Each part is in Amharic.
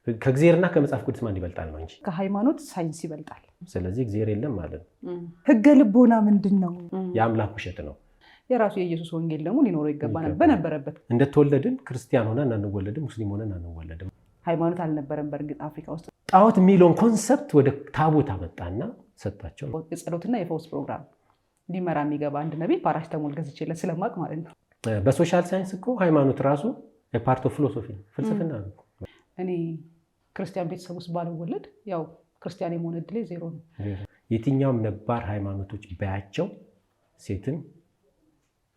ከእግዚአብሔርና ከመጽሐፍ ቅዱስ ማን ይበልጣል ነው እንጂ ከሃይማኖት ሳይንስ ይበልጣል። ስለዚህ እግዚአብሔር የለም ማለት ነው። ህገ ልቦና ምንድነው? የአምላክ ውሸት ነው። የራሱ የኢየሱስ ወንጌል ደግሞ ሊኖረው ይገባናል። በነበረበት እንደተወለድን ክርስቲያን ሆነን አንወለድም፣ ሙስሊም ሆነን አንወለድም። ሃይማኖት አልነበረም በእርግጥ አፍሪካ ውስጥ። ጣዖት የሚለውን ኮንሰፕት ወደ ታቦት አመጣና ሰጣቸው። የጸሎትና የፈውስ ፕሮግራም ሊመራ የሚገባ አንድ ነቢይ ፓራሲታሞል ገዝቼለት ስለማቅ ማለት ነው። በሶሻል ሳይንስ እኮ ሃይማኖት ራሱ የፓርት ኦፍ ፊሎሶፊ ፍልስፍና ነው። እኔ ክርስቲያን ቤተሰብ ውስጥ ባልወለድ ያው ክርስቲያን የመሆን እድሌ ዜሮ ነው። የትኛውም ነባር ሃይማኖቶች ባያቸው ሴትን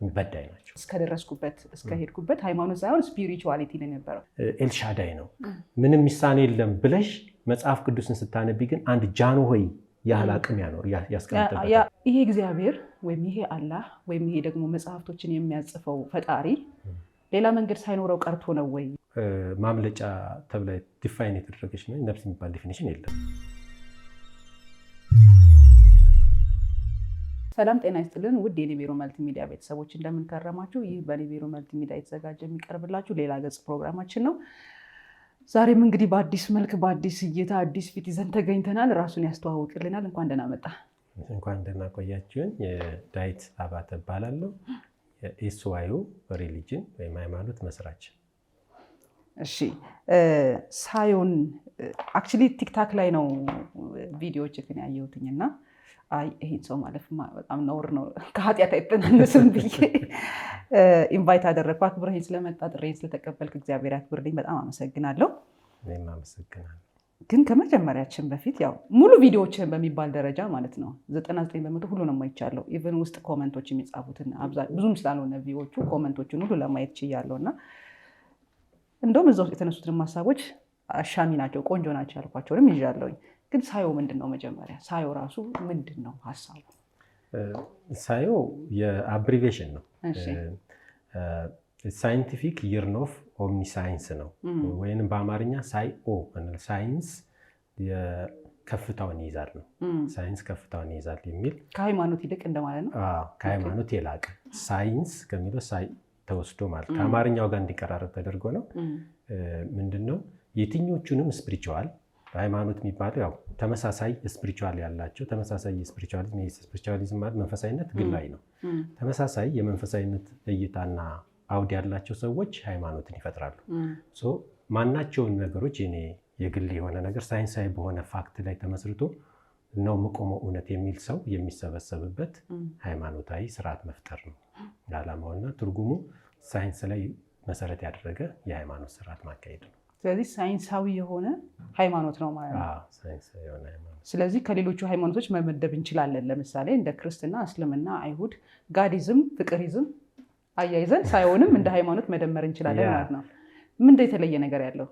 በዳይ ናቸው። እስከደረስኩበት እስከሄድኩበት ሃይማኖት ሳይሆን ስፒሪቹዋሊቲ ነው የነበረው። ኤልሻዳይ ነው ምንም ሚሳኔ የለም ብለሽ መጽሐፍ ቅዱስን ስታነቢ ግን አንድ ጃኖ ሆይ ያህል አቅም ያስቀምጥበታል። ይሄ እግዚአብሔር ወይም ይሄ አላህ ወይም ይሄ ደግሞ መጽሐፍቶችን የሚያጽፈው ፈጣሪ ሌላ መንገድ ሳይኖረው ቀርቶ ነው ወይ? ማምለጫ ተብላ ዲፋይን የተደረገች ነው። ነፍስ የሚባል ዲፊኒሽን የለም። ሰላም ጤና ይስጥልን ውድ የኒቤሮ መልቲሚዲያ ቤተሰቦች እንደምን ከረማችሁ? ይህ በኒቤሮ መልቲሚዲያ የተዘጋጀ የሚቀርብላችሁ ሌላ ገጽ ፕሮግራማችን ነው። ዛሬም እንግዲህ በአዲስ መልክ በአዲስ እይታ አዲስ ፊት ይዘን ተገኝተናል። ራሱን ያስተዋውቅልናል። እንኳን ደህና መጣ። እንኳን ደህና ቆያችሁን። የዳዊት አባተ እባላለሁ። የኤስዋዩ ሪሊጅን ወይም ሃይማኖት መስራች። እሺ ሳዮን አክቹሊ ቲክታክ ላይ ነው ቪዲዮዎችን ያየሁትኝና አይ ይሄን ሰው ማለፍ በጣም ነውር ነው ከኃጢአት አይተናነስም ብዬ ኢንቫይት አደረግኩ። አክብረኸኝ ስለመጣ ጥሬን ስለተቀበልክ እግዚአብሔር ያክብርልኝ። በጣም አመሰግናለሁ። እኔም አመሰግናለሁ። ግን ከመጀመሪያችን በፊት ያው ሙሉ ቪዲዮዎችን በሚባል ደረጃ ማለት ነው 99% ሁሉንም አይቻለሁ። ኢቨን ውስጥ ኮመንቶች የሚጻፉትን ብዙም ስላልሆነ ቪዲዮዎቹ ኮመንቶችን ሁሉ ለማየት ችያለሁና እንደውም እዛ ውስጥ የተነሱትን ሀሳቦች አሻሚ ናቸው፣ ቆንጆ ናቸው ያልኳቸውንም ይዣለሁኝ። ግን ሳዮ ምንድን ነው? መጀመሪያ ሳዮ ራሱ ምንድን ነው ሀሳቡ? ሳዮ የአብሪቬሽን ነው። ሳይንቲፊክ ይርን ኦፍ ኦምኒሳይንስ ነው። ወይም በአማርኛ ሳይኦ ሳይንስ ከፍታውን ይይዛል ነው። ሳይንስ ከፍታውን ይይዛል የሚል ከሃይማኖት ይልቅ እንደማለት ነው። ከሃይማኖት የላቀ ሳይንስ ከሚለው ሳይ ተወስዶ ማለት ከአማርኛው ጋር እንዲቀራረብ ተደርጎ ነው። ምንድነው የትኞቹንም ስፒሪቹዋል ሃይማኖት የሚባለው ያው ተመሳሳይ ስፒሪቹዋል ያላቸው ተመሳሳይ ስፒሪቹዋሊዝም ማለት መንፈሳዊነት ግላዊ ነው። ተመሳሳይ የመንፈሳዊነት እይታና አውድ ያላቸው ሰዎች ሃይማኖትን ይፈጥራሉ። ማናቸውን ነገሮች የኔ የግል የሆነ ነገር ሳይንሳዊ በሆነ ፋክት ላይ ተመስርቶ ነው መቆመው እውነት የሚል ሰው የሚሰበሰብበት ሃይማኖታዊ ስርዓት መፍጠር ነው ዓላማውና ትርጉሙ። ሳይንስ ላይ መሰረት ያደረገ የሃይማኖት ስርዓት ማካሄድ ነው። ስለዚህ ሳይንሳዊ የሆነ ሃይማኖት ነው ማለት ነው። ሳይንሳዊ የሆነ ሃይማኖት። ስለዚህ ከሌሎቹ ሃይማኖቶች መመደብ እንችላለን። ለምሳሌ እንደ ክርስትና፣ እስልምና፣ አይሁድ፣ ጋዲዝም፣ ፍቅሪዝም አያይዘን ሳይሆንም እንደ ሃይማኖት መደመር እንችላለን ማለት ነው። ምንድን የተለየ ነገር ያለው?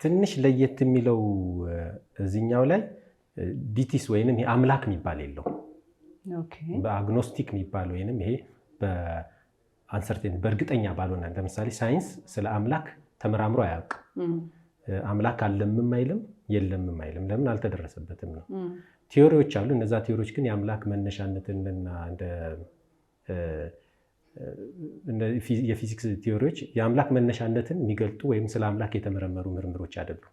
ትንሽ ለየት የሚለው እዚህኛው ላይ ዲቲስ ወይንም አምላክ የሚባል የለው። በአግኖስቲክ የሚባል ወይንም ይሄ በአንሰርቴን በእርግጠኛ ባልሆነ ለምሳሌ ሳይንስ ስለ አምላክ ተመራምሮ አያውቅም። አምላክ አለምም አይልም የለምም አይልም። ለምን? አልተደረሰበትም ነው። ቲዮሪዎች አሉ። እነዛ ቲዮሪዎች ግን የአምላክ መነሻነትንና እንደ የፊዚክስ ቲዮሪዎች የአምላክ መነሻነትን የሚገልጡ ወይም ስለ አምላክ የተመረመሩ ምርምሮች አይደሉም።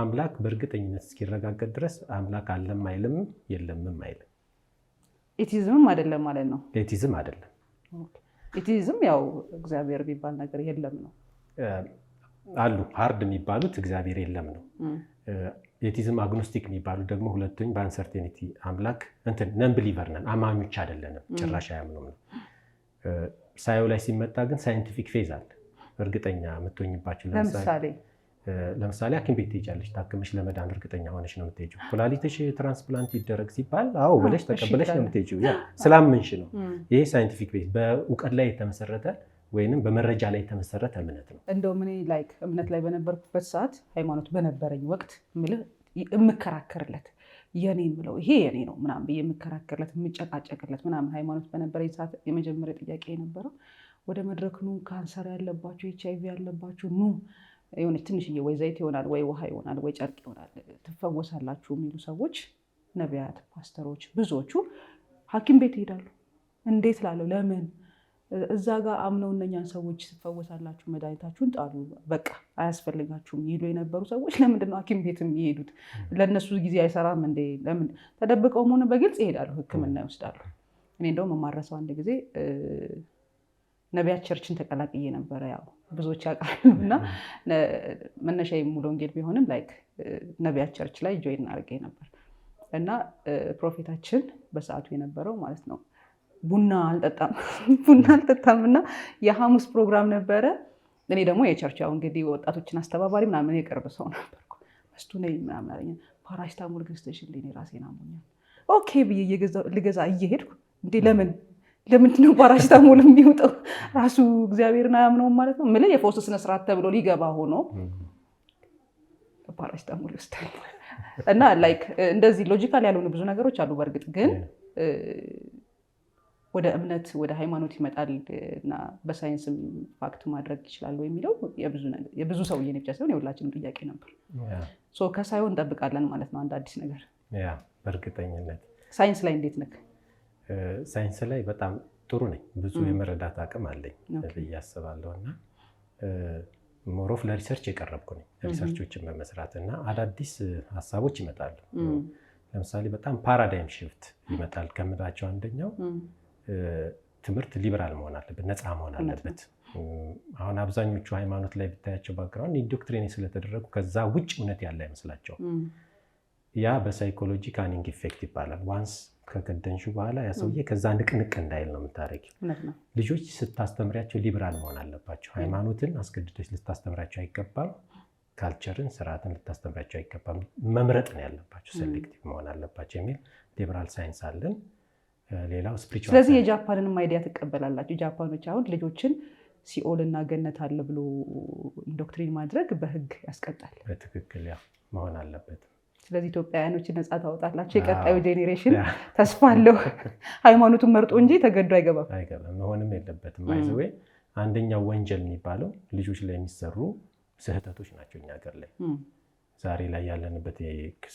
አምላክ በእርግጠኝነት እስኪረጋገጥ ድረስ አምላክ አለም አይልም የለምም አይልም። ኤቲዝምም አይደለም ማለት ነው። ኤቲዝም አይደለም። ኤቲዝም ያው እግዚአብሔር የሚባል ነገር የለም ነው። አሉ ሃርድ የሚባሉት እግዚአብሔር የለም ነው። ኤቲዝም አግኖስቲክ የሚባሉት ደግሞ ሁለቱም በአንሰርቴኒቲ አምላክ እንትን ነን ብሊቨር ነን አማኞች አይደለንም ጭራሽ አያምኑም ነው። ሳዮ ላይ ሲመጣ ግን ሳይንቲፊክ ፌዝ አለ። እርግጠኛ የምትሆኝባቸው ለምሳሌ ሐኪም ቤት ትሄጃለሽ። ታክመሽ ለመዳን እርግጠኛ ሆነሽ ነው የምትሄጂው። ኩላሊትሽ ትራንስፕላንት ይደረግ ሲባል አዎ ብለሽ ተቀበለሽ ነው የምትሄጂው። ያ ስላመንሽ ነው። ይሄ ሳይንቲፊክ ፌዝ በእውቀት ላይ የተመሰረተ ወይንም በመረጃ ላይ የተመሰረተ እምነት ነው። እንደውም እኔ ላይክ እምነት ላይ በነበርኩበት ሰዓት ሃይማኖት በነበረኝ ወቅት የምከራከርለት የኔ ምለው ይሄ የኔ ነው ምናምን ብዬ የምከራከርለት የምጨቃጨቅለት ምናምን ሃይማኖት በነበረኝ ሰዓት የመጀመሪያ ጥያቄ የነበረው ወደ መድረክ ኑ፣ ካንሰር ያለባችሁ HIV ያለባችሁ ኑ፣ የሆነች ትንሽዬ ወይ ዘይት ይሆናል ወይ ውሃ ይሆናል ወይ ጨርቅ ይሆናል ትፈወሳላችሁ የሚሉ ሰዎች፣ ነቢያት፣ ፓስተሮች ብዙዎቹ ሐኪም ቤት ይሄዳሉ። እንዴት ላለው ለምን እዛ ጋር አምነው እነኛን ሰዎች ትፈወሳላችሁ፣ መድኃኒታችሁን ጣሉ፣ በቃ አያስፈልጋችሁም ይሉ የነበሩ ሰዎች ለምንድን ነው ሐኪም ቤት የሚሄዱት? ለእነሱ ጊዜ አይሰራም እንዴ? ለምን ተደብቀውም ሆነ በግልጽ ይሄዳሉ፣ ሕክምና ይወስዳሉ። እኔ እንደውም የማረሰው አንድ ጊዜ ነቢያት ቸርችን ተቀላቅዬ ነበረ። ያው ብዙዎች ያውቃሉ እና መነሻ ሙሉ ወንጌል ቢሆንም ላይክ ነቢያት ቸርች ላይ ጆይን አድርጌ ነበር እና ፕሮፌታችን በሰዓቱ የነበረው ማለት ነው ቡና አልጠጣም እና የሐሙስ ፕሮግራም ነበረ። እኔ ደግሞ የቸርች ያው እንግዲህ ወጣቶችን አስተባባሪ ምናምን የቅርብ ሰው ነበርኩ። እስቱ ነኝ ምናምን አለኝ። ፓራሲታሞል ገዝተሽልኝ ራሴን አሞኛል። ኦኬ ብዬ ልገዛ እየሄድኩ እንዴ ለምንድን ነው ፓራሲታሞል የሚወጣው? ራሱ እግዚአብሔርን አያምነውም ማለት ነው። ምልህ የፈውስ ስነስርዓት ተብሎ ሊገባ ሆኖ ፓራሲታሞል ይወስዳል እና ላይክ እንደዚህ ሎጂካል ያልሆኑ ብዙ ነገሮች አሉ። በእርግጥ ግን ወደ እምነት ወደ ሃይማኖት ይመጣል እና በሳይንስም ፋክት ማድረግ ይችላሉ የሚለው የብዙ ሰው የኔ ብቻ ሳይሆን የሁላችንም ጥያቄ ነበር። ከሳይሆን እንጠብቃለን ማለት ነው አንድ አዲስ ነገር። በእርግጠኝነት ሳይንስ ላይ እንዴት ነህ? ሳይንስ ላይ በጣም ጥሩ ነኝ። ብዙ የመረዳት አቅም አለኝ ብዬ አስባለሁ እና ሞሮፍ ለሪሰርች የቀረብኩ ነኝ። ሪሰርቾችን በመስራት እና አዳዲስ ሀሳቦች ይመጣሉ። ለምሳሌ በጣም ፓራዳይም ሽፍት ይመጣል ከምራቸው አንደኛው ትምህርት ሊበራል መሆን አለበት፣ ነፃ መሆን አለበት። አሁን አብዛኞቹ ሃይማኖት ላይ ብታያቸው ባክግራውንድ ኢንዶክትሪኔ ስለተደረጉ ከዛ ውጭ እውነት ያለ አይመስላቸው። ያ በሳይኮሎጂ ካኒንግ ኢፌክት ይባላል። ዋንስ ከከደንሹ በኋላ ያ ሰውዬ ከዛ ንቅንቅ እንዳይል ነው የምታደርጊው። ልጆች ስታስተምሪያቸው ሊበራል መሆን አለባቸው። ሃይማኖትን አስገድደች ልታስተምሪያቸው አይገባም። ካልቸርን፣ ስርዓትን ልታስተምሪያቸው አይገባም። መምረጥ ነው ያለባቸው፣ ሴሌክቲቭ መሆን አለባቸው የሚል ሊበራል ሳይንስ አለን። ሌላው ስፒሪቹዋል። ስለዚህ የጃፓንንም አይዲያ ትቀበላላችሁ? ጃፓኖች አሁን ልጆችን ሲኦል እና ገነት አለ ብሎ ኢንዶክትሪን ማድረግ በህግ ያስቀጣል። በትክክል ያ መሆን አለበት። ስለዚህ ኢትዮጵያውያኖችን ነፃ ታወጣላችሁ። የቀጣዩ ጄኔሬሽን ተስፋ አለው። ሃይማኖቱን መርጦ እንጂ ተገዶ አይገባም። መሆንም የለበትም። ባይዘዌ አንደኛው ወንጀል የሚባለው ልጆች ላይ የሚሰሩ ስህተቶች ናቸው። እኛ ሀገር ላይ ዛሬ ላይ ያለንበት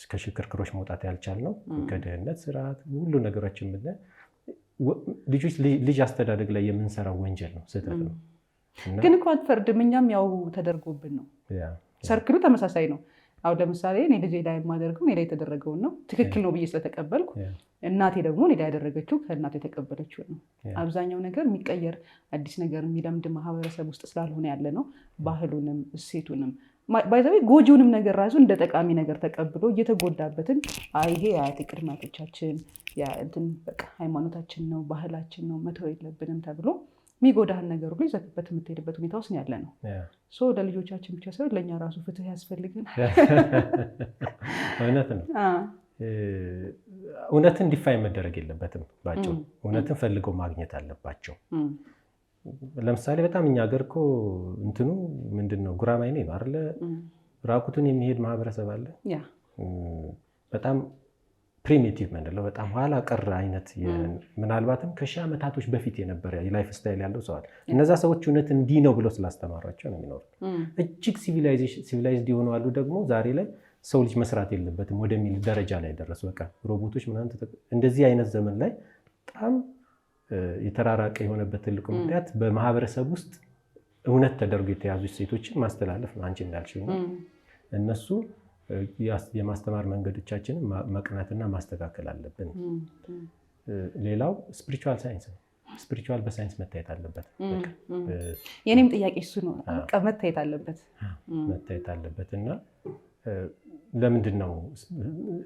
ከሽክርክሮች መውጣት ያልቻልነው ከድህነት ስርዓት ሁሉ ነገሮችን ልጆች ልጅ አስተዳደግ ላይ የምንሰራው ወንጀል ነው፣ ስህተት ነው። ግን እኮ አትፈርድም። እኛም ያው ተደርጎብን ነው። ሰርክሉ ተመሳሳይ ነው። አሁን ለምሳሌ እኔ ልጄ ላይ የማደርገው እኔ ላይ የተደረገውን ነው፣ ትክክል ነው ብዬ ስለተቀበልኩ። እናቴ ደግሞ እኔ ላይ ያደረገችው ከእናቴ የተቀበለችው ነው። አብዛኛው ነገር የሚቀየር አዲስ ነገር የሚለምድ ማህበረሰብ ውስጥ ስላልሆነ ያለ ነው። ባህሉንም እሴቱንም ባይዘዌ ጎጂውንም ነገር ራሱ እንደ ጠቃሚ ነገር ተቀብሎ እየተጎዳበትን ይሄ የአያቴ ቅድመ አያቶቻችን በቃ ሃይማኖታችን ነው ባህላችን ነው መተው የለብንም ተብሎ የሚጎዳህን ነገር ሁሉ ይዘግበት የምትሄድበት ሁኔታ ውስጥ ያለ ነው። ለልጆቻችን ብቻ ሳይሆን ለእኛ ራሱ ፍትህ ያስፈልገናል። እውነት ነው። እውነትን ዲፋይን መደረግ የለበትም። ባጭሩ እውነትን ፈልገው ማግኘት አለባቸው። ለምሳሌ በጣም እኛ ሀገር እኮ እንትኑ ምንድነው ጉራማይሌ ነው አይደለ? ራቁቱን የሚሄድ ማህበረሰብ አለ። በጣም ፕሪሚቲቭ ምንለው በጣም ኋላ ቀር አይነት ምናልባትም ከሺህ ዓመታቶች በፊት የነበረ የላይፍ ስታይል ያለው ሰው አለ። እነዛ ሰዎች እውነት እንዲህ ነው ብለው ስላስተማሯቸው ነው የሚኖሩት። እጅግ ሲቪላይዝድ የሆኑ አሉ ደግሞ ዛሬ ላይ ሰው ልጅ መስራት የለበትም ወደሚል ደረጃ ላይ ደረሱ። በቃ ሮቦቶች ምናምን እንደዚህ አይነት ዘመን ላይ በጣም የተራራቀ የሆነበት ትልቁ ምክንያት በማህበረሰብ ውስጥ እውነት ተደርጎ የተያዙ ሴቶችን ማስተላለፍ ነው። አንቺ እንዳልሽው እነሱ የማስተማር መንገዶቻችንን መቅናትና ማስተካከል አለብን። ሌላው ስፒሪቹዋል ሳይንስ ነው። ስፒሪቹዋል በሳይንስ መታየት አለበት። የኔም ጥያቄ እሱ ነው። መታየት አለበት እና ለምንድን ነው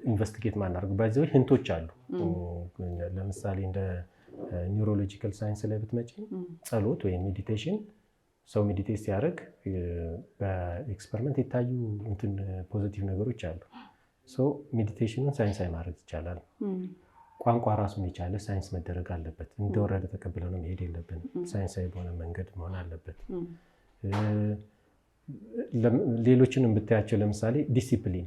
ኢንቨስቲጌት ማናደርገው? ባይዘው ህንቶች አሉ። ለምሳሌ እንደ ኒውሮሎጂካል ሳይንስ ላይ ብትመጪ ጸሎት ወይም ሜዲቴሽን ሰው ሜዲቴት ሲያደርግ በኤክስፐሪመንት የታዩ ፖዚቲቭ ነገሮች አሉ። ሜዲቴሽኑን ሳይንሳዊ ማድረግ ይቻላል። ቋንቋ ራሱን የቻለ ሳይንስ መደረግ አለበት። እንደወረደ ተቀብለ ነው መሄድ የለብንም። ሳይንሳዊ በሆነ መንገድ መሆን አለበት። ሌሎችንም ብታያቸው ለምሳሌ ዲሲፕሊን፣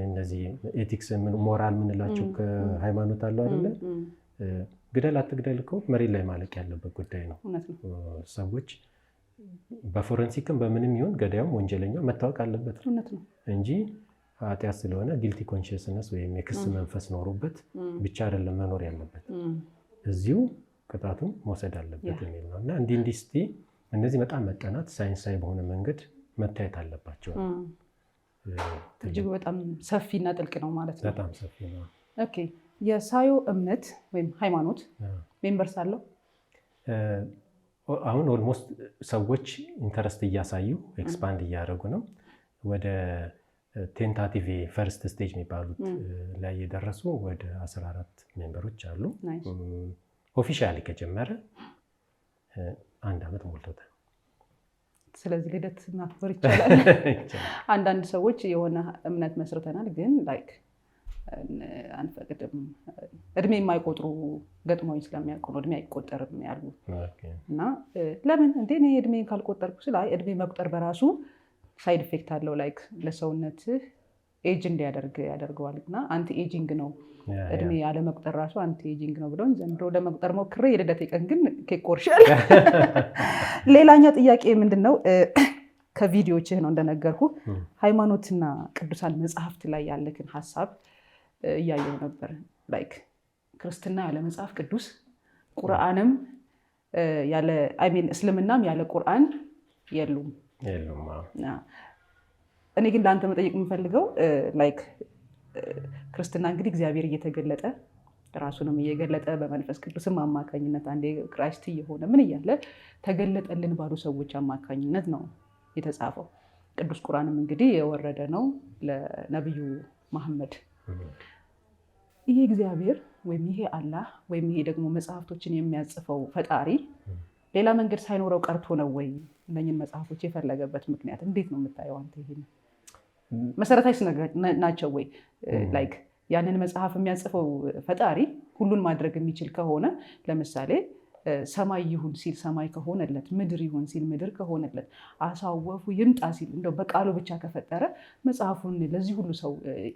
እነዚህ ኤቲክስ፣ ሞራል ምንላቸው ከሃይማኖት አለው አይደለ? ግደል አትግደል እኮ መሬት ላይ ማለቅ ያለበት ጉዳይ ነው። ሰዎች በፎረንሲክም በምንም ይሁን ገዳዩም ወንጀለኛው መታወቅ አለበት እንጂ ኃጢአት ስለሆነ ጊልቲ ኮንሽስነስ ወይም የክስ መንፈስ ኖሮበት ብቻ አይደለም መኖር ያለበት። እዚሁ ቅጣቱን መውሰድ አለበት የሚል ነው። እና እንዲህ እስቲ እነዚህ በጣም መጠናት ሳይንሳዊ በሆነ መንገድ መታየት አለባቸው። እጅግ በጣም ሰፊና ጥልቅ ነው ማለት ነው። በጣም ሰፊ ነው። ኦኬ። የሳዮ እምነት ወይም ሃይማኖት ሜምበርስ አለው? አሁን ኦልሞስት ሰዎች ኢንተረስት እያሳዩ ኤክስፓንድ እያደረጉ ነው። ወደ ቴንታቲቭ ፈርስት ስቴጅ የሚባሉት ላይ የደረሱ ወደ 14 ሜምበሮች አሉ። ኦፊሻሊ ከጀመረ 1 ዓመት ሞልቶታል። ስለዚህ ልደት ማክበር ይቻላል። አንዳንድ ሰዎች የሆነ እምነት መስርተናል ግን ላይክ አንፈቅድም እድሜ የማይቆጥሩ ገጥሞኝ ስለሚያውቁ ነው እድሜ አይቆጠርም ያሉ እና ለምን እንዴ እኔ እድሜ ካልቆጠርኩ ስለ እድሜ መቁጠር በራሱ ሳይድ ኢፌክት አለው። ላይክ ለሰውነትህ ኤጅ እንዲያደርግ ያደርገዋል እና አንቲ ኤጂንግ ነው እድሜ ያለ መቁጠር ራሱ አንቲ ኤጂንግ ነው ብለውኝ ዘንድሮ ለመቁጠር ሞክሬ የልደቴ ቀን ግን ኬክ ቆርሻል። ሌላኛው ጥያቄ ምንድነው ከቪዲዮዎችህ ነው እንደነገርኩ ሃይማኖትና ቅዱሳን መጽሐፍት ላይ ያለክን ሀሳብ እያየው ነበር። ላይክ ክርስትና ያለ መጽሐፍ ቅዱስ፣ ቁርአንም ያለ እስልምናም ያለ ቁርአን የሉም። እኔ ግን ለአንተ መጠየቅ የምፈልገው ላይክ ክርስትና እንግዲህ እግዚአብሔር እየተገለጠ ራሱንም እየገለጠ በመንፈስ ቅዱስም አማካኝነት አንዴ ክራይስት እየሆነ ምን እያለ ተገለጠልን ባሉ ሰዎች አማካኝነት ነው የተጻፈው። ቅዱስ ቁርአንም እንግዲህ የወረደ ነው ለነብዩ መሐመድ። ይሄ እግዚአብሔር ወይም ይሄ አላህ ወይም ይሄ ደግሞ መጽሐፍቶችን የሚያጽፈው ፈጣሪ ሌላ መንገድ ሳይኖረው ቀርቶ ነው ወይ እነኝን መጽሐፎች የፈለገበት ምክንያት እንዴት ነው የምታየው አንተ? ይሄ መሰረታዊ ናቸው ወይ? ላይክ ያንን መጽሐፍ የሚያጽፈው ፈጣሪ ሁሉን ማድረግ የሚችል ከሆነ ለምሳሌ ሰማይ ይሁን ሲል ሰማይ ከሆነለት፣ ምድር ይሁን ሲል ምድር ከሆነለት፣ አሳው ወፉ ይምጣ ሲል እንደው በቃሉ ብቻ ከፈጠረ መጽሐፉን ለዚህ ሁሉ ሰው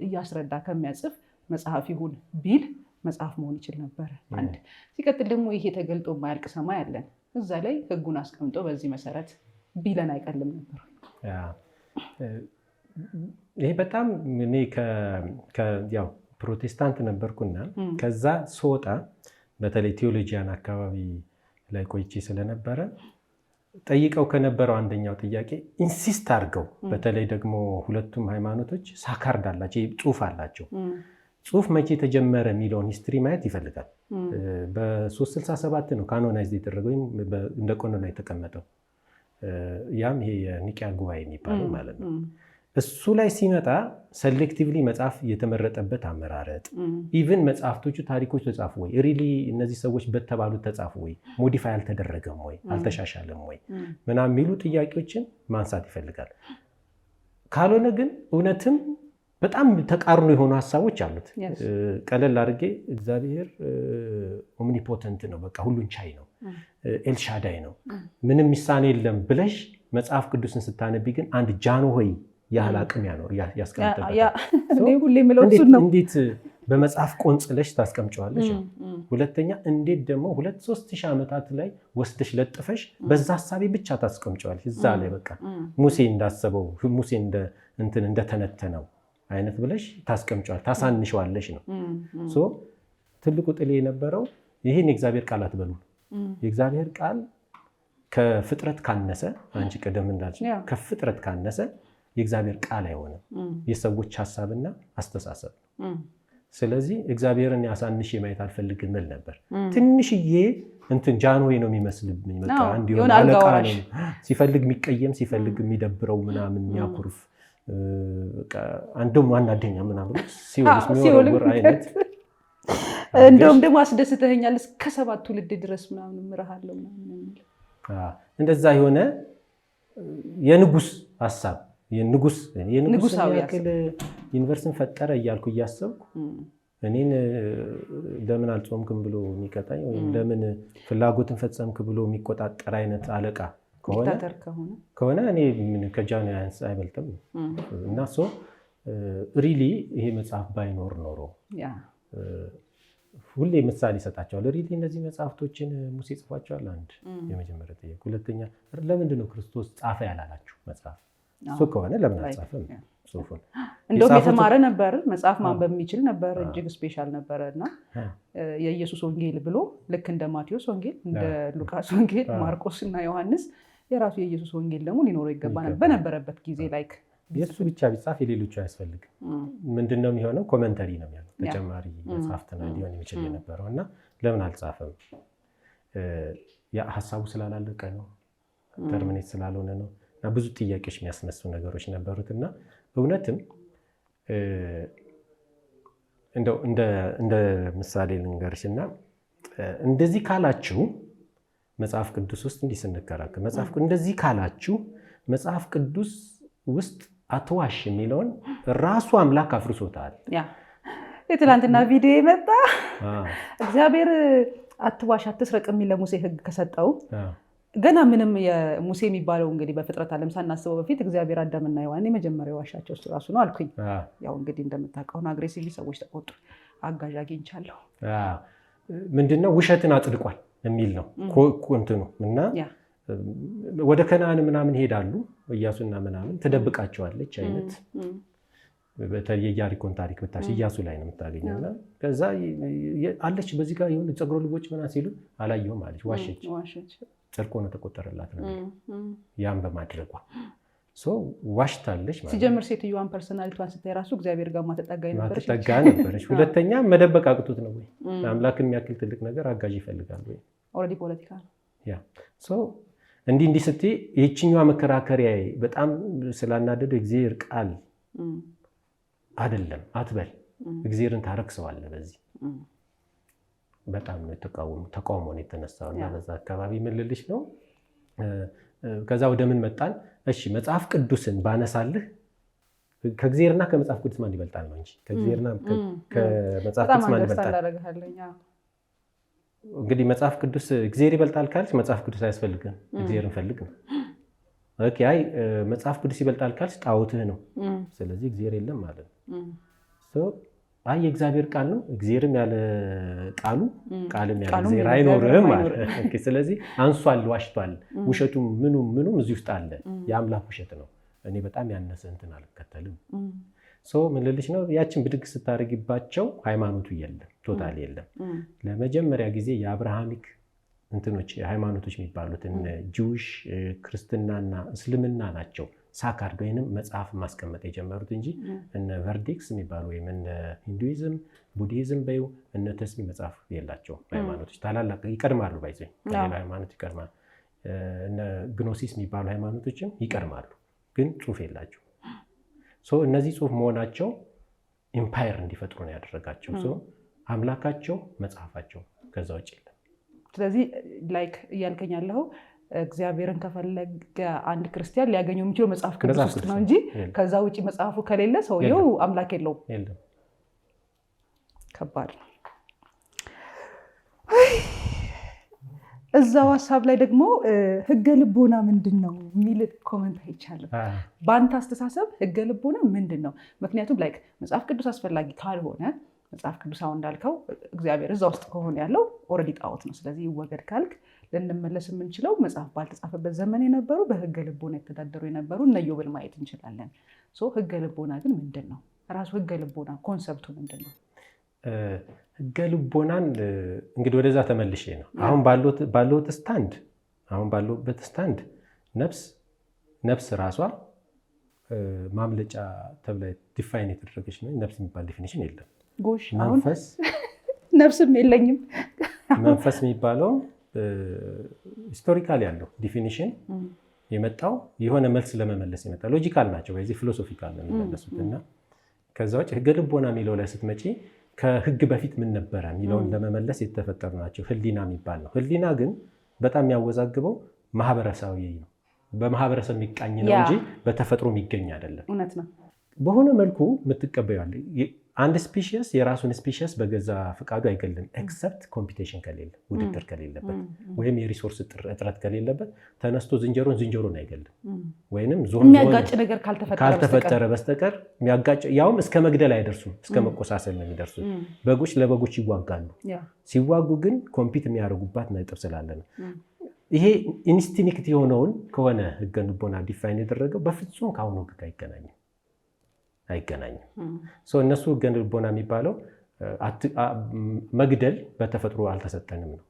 እያስረዳ ከሚያጽፍ መጽሐፍ ይሁን ቢል መጽሐፍ መሆን ይችል ነበር። አንድ ሲቀጥል ደግሞ ይሄ ተገልጦ የማያልቅ ሰማይ አለን፣ እዛ ላይ ህጉን አስቀምጦ በዚህ መሰረት ቢለን አይቀልም ነበር? ይሄ በጣም እኔ ያው ፕሮቴስታንት ነበርኩና ከዛ ስወጣ በተለይ ቴዎሎጂያን አካባቢ ላይ ቆይቼ ስለነበረ ጠይቀው ከነበረው አንደኛው ጥያቄ ኢንሲስት አድርገው በተለይ ደግሞ ሁለቱም ሃይማኖቶች ሳካርድ አላቸው፣ ጽሁፍ አላቸው። ጽሁፍ መቼ ተጀመረ የሚለውን ሂስትሪ ማየት ይፈልጋል። በ367 ነው ካኖናይዝ የተደረገው ወይም እንደ ቀኖና የተቀመጠው። ያም ይሄ የኒቂያ ጉባኤ የሚባለው ማለት ነው። እሱ ላይ ሲመጣ ሴሌክቲቭሊ መጽሐፍ የተመረጠበት አመራረጥ፣ ኢቭን መጽሐፍቶቹ ታሪኮች ተጻፉ ወይ፣ ሪሊ እነዚህ ሰዎች በተባሉት ተጻፉ ወይ፣ ሞዲፋይ አልተደረገም ወይ፣ አልተሻሻለም ወይ ምናምን የሚሉ ጥያቄዎችን ማንሳት ይፈልጋል። ካልሆነ ግን እውነትም በጣም ተቃርኖ የሆኑ ሀሳቦች አሉት። ቀለል አድርጌ እግዚአብሔር ኦምኒፖተንት ነው፣ በቃ ሁሉን ቻይ ነው፣ ኤልሻዳይ ነው፣ ምንም ሚሳኔ የለም ብለሽ መጽሐፍ ቅዱስን ስታነቢ ግን አንድ ጃንሆይ ያህል አቅም ያስቀምጥበታል። እንዴት በመጽሐፍ ቆንጽለሽ ታስቀምጨዋለሽ? ሁለተኛ እንዴት ደግሞ 2-3 ሺህ ዓመታት ላይ ወስደሽ ለጥፈሽ በዛ ሀሳቤ ብቻ ታስቀምጨዋለሽ? እዛ ላይ በቃ ሙሴ እንዳሰበው ሙሴ እንደተነተነው አይነት ብለሽ ታስቀምጨዋል፣ ታሳንሸዋለሽ ነው። ትልቁ ጥሌ የነበረው ይህን የእግዚአብሔር ቃል አትበሉ። የእግዚአብሔር ቃል ከፍጥረት ካነሰ፣ አንቺ ቀደም እንዳልሽ ከፍጥረት ካነሰ የእግዚአብሔር ቃል አይሆንም፣ የሰዎች ሀሳብና አስተሳሰብ። ስለዚህ እግዚአብሔርን ያሳንሽ ማየት አልፈልግም እል ነበር። ትንሽዬ ጃንሆይ ነው የሚመስልብኝ። በቃ አንድ የሆነ አለቃ ነው፣ ሲፈልግ የሚቀየም ሲፈልግ የሚደብረው ምናምን የሚያኩርፍ አንዱም ዋናደኛ ምናምን ሲወርወር አይነት። እንደውም ደግሞ አስደስተኸኛል እስከ 7 ትውልድ ድረስ ምናምን እምርሃለሁ ምናምን። እንደዛ የሆነ የንጉስ ሀሳብ የንጉሳዊ ያክል ዩኒቨርስን ፈጠረ እያልኩ እያሰብኩ እኔን ለምን አልጾምክም ብሎ የሚቀጣኝ ወይም ለምን ፍላጎትን ፈጸምክ ብሎ የሚቆጣጠር አይነት አለቃ ከሆነ እኔ ከጃን አይበልጥም። እና ሪሊ ይሄ መጽሐፍ ባይኖር ኖሮ ሁሌ ምሳሌ ይሰጣቸዋል። ሪሊ እነዚህ መጽሐፍቶችን ሙሴ ጽፏቸዋል? አንድ የመጀመሪያ ጥያቄ። ሁለተኛ ለምንድን ነው ክርስቶስ ጻፈ ያላላችሁ መጽሐፍ? እሱ ከሆነ ለምን አልጻፈም? ጽሁፉን። እንደውም የተማረ ነበር፣ መጽሐፍ ማንበብ የሚችል ነበር፣ እጅግ ስፔሻል ነበረ እና የኢየሱስ ወንጌል ብሎ ልክ እንደ ማቴዎስ ወንጌል፣ እንደ ሉቃስ ወንጌል፣ ማርቆስ እና ዮሐንስ የራሱ የኢየሱስ ወንጌል ደግሞ ሊኖረው ይገባ ነበር በነበረበት ጊዜ። ላይክ የእሱ ብቻ ቢጻፍ የሌሎቹ አያስፈልግም። ምንድነው የሚሆነው? ኮመንተሪ ነው የሚሆነው፣ ተጨማሪ መጽሐፍት ነው ሊሆን የሚችል የነበረው እና ለምን አልጻፈም? ሀሳቡ ስላላለቀ ነው፣ ተርሚኔት ስላልሆነ ነው እና ብዙ ጥያቄዎች የሚያስነሱ ነገሮች ነበሩት እና እውነትም እንደው እንደ ምሳሌ ልንገርሽ እና እንደዚህ ካላችሁ መጽሐፍ ቅዱስ ውስጥ እንዲህ ስንከራከር እንደዚህ ካላችሁ መጽሐፍ ቅዱስ ውስጥ አትዋሽ የሚለውን ራሱ አምላክ አፍርሶታል። የትላንትና ቪዲዮ የመጣ እግዚአብሔር አትዋሽ አትስረቅ የሚል ለሙሴ ሕግ ከሰጠው ገና ምንም የሙሴ የሚባለው እንግዲህ በፍጥረት ዓለም ሳናስበው በፊት እግዚአብሔር አዳምና ሔዋንን የመጀመሪያው ዋሻቸው እሱ ራሱ ነው አልኩኝ። ያው እንግዲህ እንደምታውቀው አግሬሲቭሊ ሰዎች ተቆጡ። አጋዥ አግኝቻለሁ። ምንድነው ውሸትን አጽድቋል የሚል ነው እንትኑ እና ወደ ከነዓን ምናምን ሄዳሉ ኢያሱና ምናምን ትደብቃቸዋለች አይነት በተለይ የኢያሪኮን ታሪክ ብታሽ ኢያሱ ላይ ነው የምታገኘውና ከዛ አለች በዚህ ጋር የሆነ ፀጉረ ልቦች ምናምን ሲሉ አላየሁም አለች። ዋሸች። ጽድቅ ሆኖ ተቆጠረላት ነው ያን በማድረጓ ዋሽታለች ማለት ሲጀምር ሴትዮዋን ፐርሰናሊቲዋን ስታይ ራሱ እግዚአብሔር ጋር ማተጠጋ ነበረች። ሁለተኛ መደበቅ አቅቶት ነው ወይ? አምላክን የሚያክል ትልቅ ነገር አጋዥ ይፈልጋል ወይ? ኦልሬዲ ፖለቲካ ነው። እንዲህ ስትይ የችኛዋ መከራከሪያ በጣም ስላናደደ እግዚአብሔር ቃል አይደለም አትበል፣ እግዚአብሔርን ታረክሰዋለህ። በዚህ በጣም ነው ተቃውሞ ነው የተነሳው እና በዛ አካባቢ ምን ልልሽ ነው። ከዛ ወደ ምን መጣን? እሺ መጽሐፍ ቅዱስን ባነሳልህ ከእግዚአብሔርና ከመጽሐፍ ቅዱስ ማን ይበልጣል ነው እንጂ ከእግዚአብሔርና ከመጽሐፍ ቅዱስ ማን ይበልጣል? እንግዲህ መጽሐፍ ቅዱስ እግዚአብሔር ይበልጣል ካልሽ መጽሐፍ ቅዱስ አያስፈልግም፣ እግዚአብሔርን ፈልግ ነው። ኦኬ አይ መጽሐፍ ቅዱስ ይበልጣል ካልሽ ጣዖትህ ነው፣ ስለዚህ እግዚአብሔር የለም ማለት ነው። አይ የእግዚአብሔር ቃል ነው፣ እግዚአብሔርም ያለ ቃሉ ቃልም ያለ እግዚአብሔር አይኖርም ማለት ነው። ስለዚህ አንሷል፣ ዋሽቷል፣ ውሸቱም ምኑም እዚህ ውስጥ አለ፣ የአምላክ ውሸት ነው። እኔ በጣም ያነሰ እንትን አልከተልም። ምን ልልሽ ነው? ያችን ብድግ ስታደርጊባቸው ሃይማኖቱ የለም፣ ቶታል የለም። ለመጀመሪያ ጊዜ የአብርሃሚክ እንትኖች ሃይማኖቶች የሚባሉት ጂውሽ፣ ክርስትናና እስልምና ናቸው ሳካርድ ወይንም መጽሐፍ ማስቀመጥ የጀመሩት እንጂ እነ ቨርዲክስ የሚባሉ ወይም እነ ሂንዱይዝም፣ ቡዲዝም በዩ እነ ተስሚ መጽሐፍ የላቸውም። ሃይማኖቶች ታላላቅ ይቀድማሉ፣ ባይዘኝ ከሌላ ሃይማኖት ይቀድማሉ። እነ ግኖሲስ የሚባሉ ሃይማኖቶችም ይቀድማሉ፣ ግን ጽሁፍ የላቸው። እነዚህ ጽሁፍ መሆናቸው ኢምፓየር እንዲፈጥሩ ነው ያደረጋቸው። አምላካቸው መጽሐፋቸው፣ ከዛ ውጭ የለም። ስለዚህ ላይክ እያልከኝ ያለው እግዚአብሔርን ከፈለገ አንድ ክርስቲያን ሊያገኘው የሚችለው መጽሐፍ ቅዱስ ውስጥ ነው እንጂ ከዛ ውጭ መጽሐፉ ከሌለ ሰውየው አምላክ የለውም። ከባድ ነው። እዛው ሀሳብ ላይ ደግሞ ህገ ልቦና ምንድን ነው የሚል ኮመንት አይቻልም። በአንተ አስተሳሰብ ህገ ልቦና ምንድን ነው? ምክንያቱም ላይክ መጽሐፍ ቅዱስ አስፈላጊ ካልሆነ መጽሐፍ ቅዱስ አሁን እንዳልከው እግዚአብሔር እዛ ውስጥ ከሆነ ያለው ኦልሬዲ ጣዖት ነው። ስለዚህ ይወገድ ካልክ ልንመለስ የምንችለው መጽሐፍ ባልተጻፈበት ዘመን የነበሩ በህገ ልቦና የተዳደሩ የነበሩ እነ ኢዮብን ማየት እንችላለን። ህገ ልቦና ግን ምንድን ነው? ራሱ ህገ ልቦና ኮንሰፕቱ ምንድን ነው? ህገ ልቦናን እንግዲህ ወደዛ ተመልሼ ነው አሁን ባለሁበት ስታንድ ነፍስ ራሷ ማምለጫ ተብላ ዲፋይን የተደረገች ነው። ነፍስ የሚባል ዲፊኒሽን የለም። መንፈስ ነፍስም የለኝም። መንፈስ የሚባለው ሂስቶሪካል ያለው ዲፊኒሽን የመጣው የሆነ መልስ ለመመለስ የመጣ ሎጂካል ናቸው፣ በዚህ ፊሎሶፊካል ነው የሚመለሱት እና ከዛ ውጭ ህገ ልቦና የሚለው ላይ ስትመጪ ከህግ በፊት ምን ነበረ የሚለውን ለመመለስ የተፈጠሩ ናቸው። ህሊና የሚባል ነው። ህሊና ግን በጣም የሚያወዛግበው ማህበረሰባዊ ነው። በማህበረሰብ የሚቃኝ ነው እንጂ በተፈጥሮ የሚገኝ አይደለም። እውነት ነው። በሆነ መልኩ የምትቀበያለ አንድ ስፒሺስ የራሱን ስፒሺስ በገዛ ፈቃዱ አይገልም፣ ኤክሰፕት ኮምፒቲሽን ከሌለ፣ ውድድር ከሌለበት ወይም የሪሶርስ እጥረት ከሌለበት ተነስቶ ዝንጀሮን አይገልም። ወይንም የሚያጋጭ ነገር ካልተፈጠረ በስተቀር የሚያጋጭ ያውም እስከ መግደል አይደርሱም፣ እስከ መቆሳሰል ነው የሚደርሱት። በጎች ለበጎች ይዋጋሉ። ሲዋጉ ግን ኮምፒት የሚያደርጉባት ነጥብ ስላለ ነው። ይሄ ኢንስቲንክት የሆነውን ከሆነ ህገ ልቦና ዲፋይን የደረገው በፍጹም ከአሁኑ ህግ አይገናኝም። አይገናኝም። እነሱ ህገ ልቦና የሚባለው መግደል በተፈጥሮ አልተሰጠንም ነው።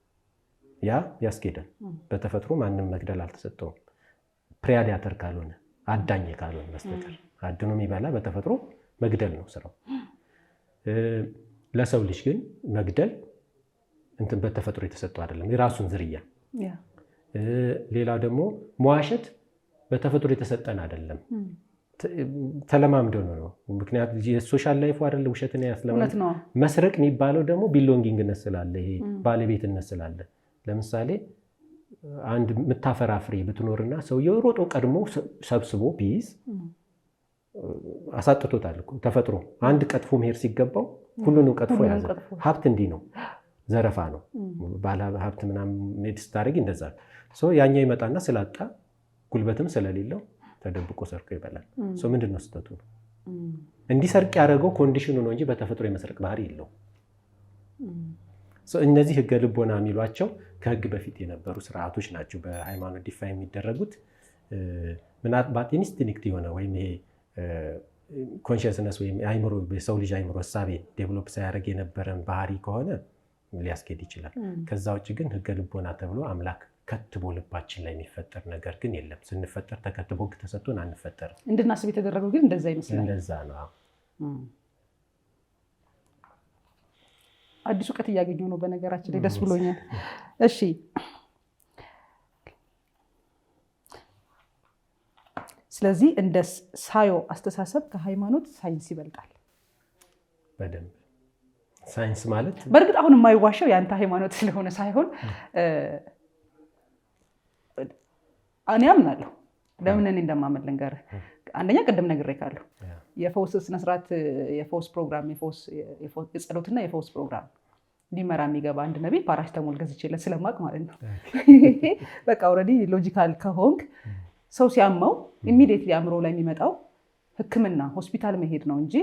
ያ ያስኬዳል። በተፈጥሮ ማንም መግደል አልተሰጠውም ፕሪያዳተር ካልሆነ አዳኝ ካልሆነ በስተቀር። አድኖ የሚበላ በተፈጥሮ መግደል ነው ስራው። ለሰው ልጅ ግን መግደል እንትን በተፈጥሮ የተሰጠው አይደለም፣ የራሱን ዝርያ። ሌላው ደግሞ መዋሸት በተፈጥሮ የተሰጠን አይደለም፣ ተለማምደው ነው። ምክንያቱም የሶሻል ላይፉ አይደለ ውሸትን ያስለማል። መስረቅ የሚባለው ደግሞ ቢሎንጊንግነት ስላለ፣ ይሄ ባለቤትነት ስላለ። ለምሳሌ አንድ የምታፈራ ፍሬ ብትኖርና ሰውየው ሮጦ ቀድሞ ሰብስቦ ቢይዝ አሳጥቶታል እኮ ተፈጥሮ። አንድ ቀጥፎ መሄድ ሲገባው ሁሉንም ቀጥፎ ያዘ። ሀብት እንዲህ ነው፣ ዘረፋ ነው። ባለ ሀብት ምናምን ሜድ ስታደርጊ እንደዛ ያኛው ይመጣና ስላጣ ጉልበትም ስለሌለው ተደብቆ ሰርቆ ይበላል። ምንድን ነው ስህተቱ? እንዲሰርቅ ያደረገው ኮንዲሽኑ ነው እንጂ በተፈጥሮ የመስረቅ ባህሪ የለው። እነዚህ ህገ ልቦና የሚሏቸው ከህግ በፊት የነበሩ ስርዓቶች ናቸው። በሃይማኖት ዲፋይ የሚደረጉት ምናልባት ኢንስቲንክት የሆነ ወይም ይሄ ኮንሽስነስ ወይም የሰው ልጅ አይምሮ እሳቤ ዴቨሎፕ ሳያደርግ የነበረን ባህሪ ከሆነ ሊያስኬድ ይችላል። ከዛ ውጭ ግን ህገ ልቦና ተብሎ አምላክ ከትቦ ልባችን ላይ የሚፈጠር ነገር ግን የለም። ስንፈጠር ተከትቦ ተሰጥቶን አንፈጠርም። እንድናስብ የተደረገው ግን እንደዛ ይመስላል። እንደዛ ነው። አዲስ እውቀት እያገኘሁ ነው በነገራችን ላይ፣ ደስ ብሎኛል። እሺ ስለዚህ እንደ ሳዮ አስተሳሰብ ከሃይማኖት ሳይንስ ይበልጣል። በደንብ ሳይንስ ማለት በእርግጥ አሁን የማይዋሻው የአንተ ሃይማኖት ስለሆነ ሳይሆን እኔ አምናለሁ። ለምን እኔ እንደማመን ልንገርህ። አንደኛ ቅድም ነግሬካለሁ። የፈውስ ስነስርዓት፣ የፈውስ ፕሮግራም፣ የጸሎትና የፈውስ ፕሮግራም ሊመራ የሚገባ አንድ ነቢይ ፓራሲታሞል ገዝቼለት ስለማቅ ማለት ነው። በቃ ኦልሬዲ ሎጂካል ከሆንክ ሰው ሲያመው ኢሚዲየትሊ አእምሮ ላይ የሚመጣው ሕክምና ሆስፒታል መሄድ ነው እንጂ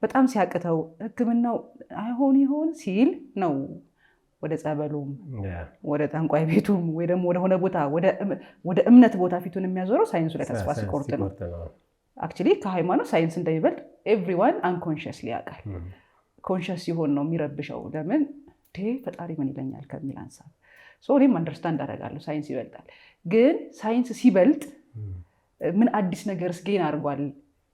በጣም ሲያቅተው ሕክምናው አይሆን ይሆን ሲል ነው ወደ ጸበሉም ወደ ጠንቋይ ቤቱም ወይ ደግሞ ወደሆነ ቦታ ወደ እምነት ቦታ ፊቱን የሚያዞረው ሳይንሱ ላይ ተስፋ ሲቆርጥ ነው። አክቹዋሊ ከሃይማኖት ሳይንስ እንደሚበልጥ ኤቭሪዋን አንኮንሽስሊ ያውቃል። ኮንሽስ ሲሆን ነው የሚረብሸው። ለምን ፈጣሪ ምን ይለኛል ከሚል አንሳብ እኔም አንደርስታንድ አደርጋለሁ ሳይንስ ይበልጣል። ግን ሳይንስ ሲበልጥ ምን አዲስ ነገር ጌን አድርጓል?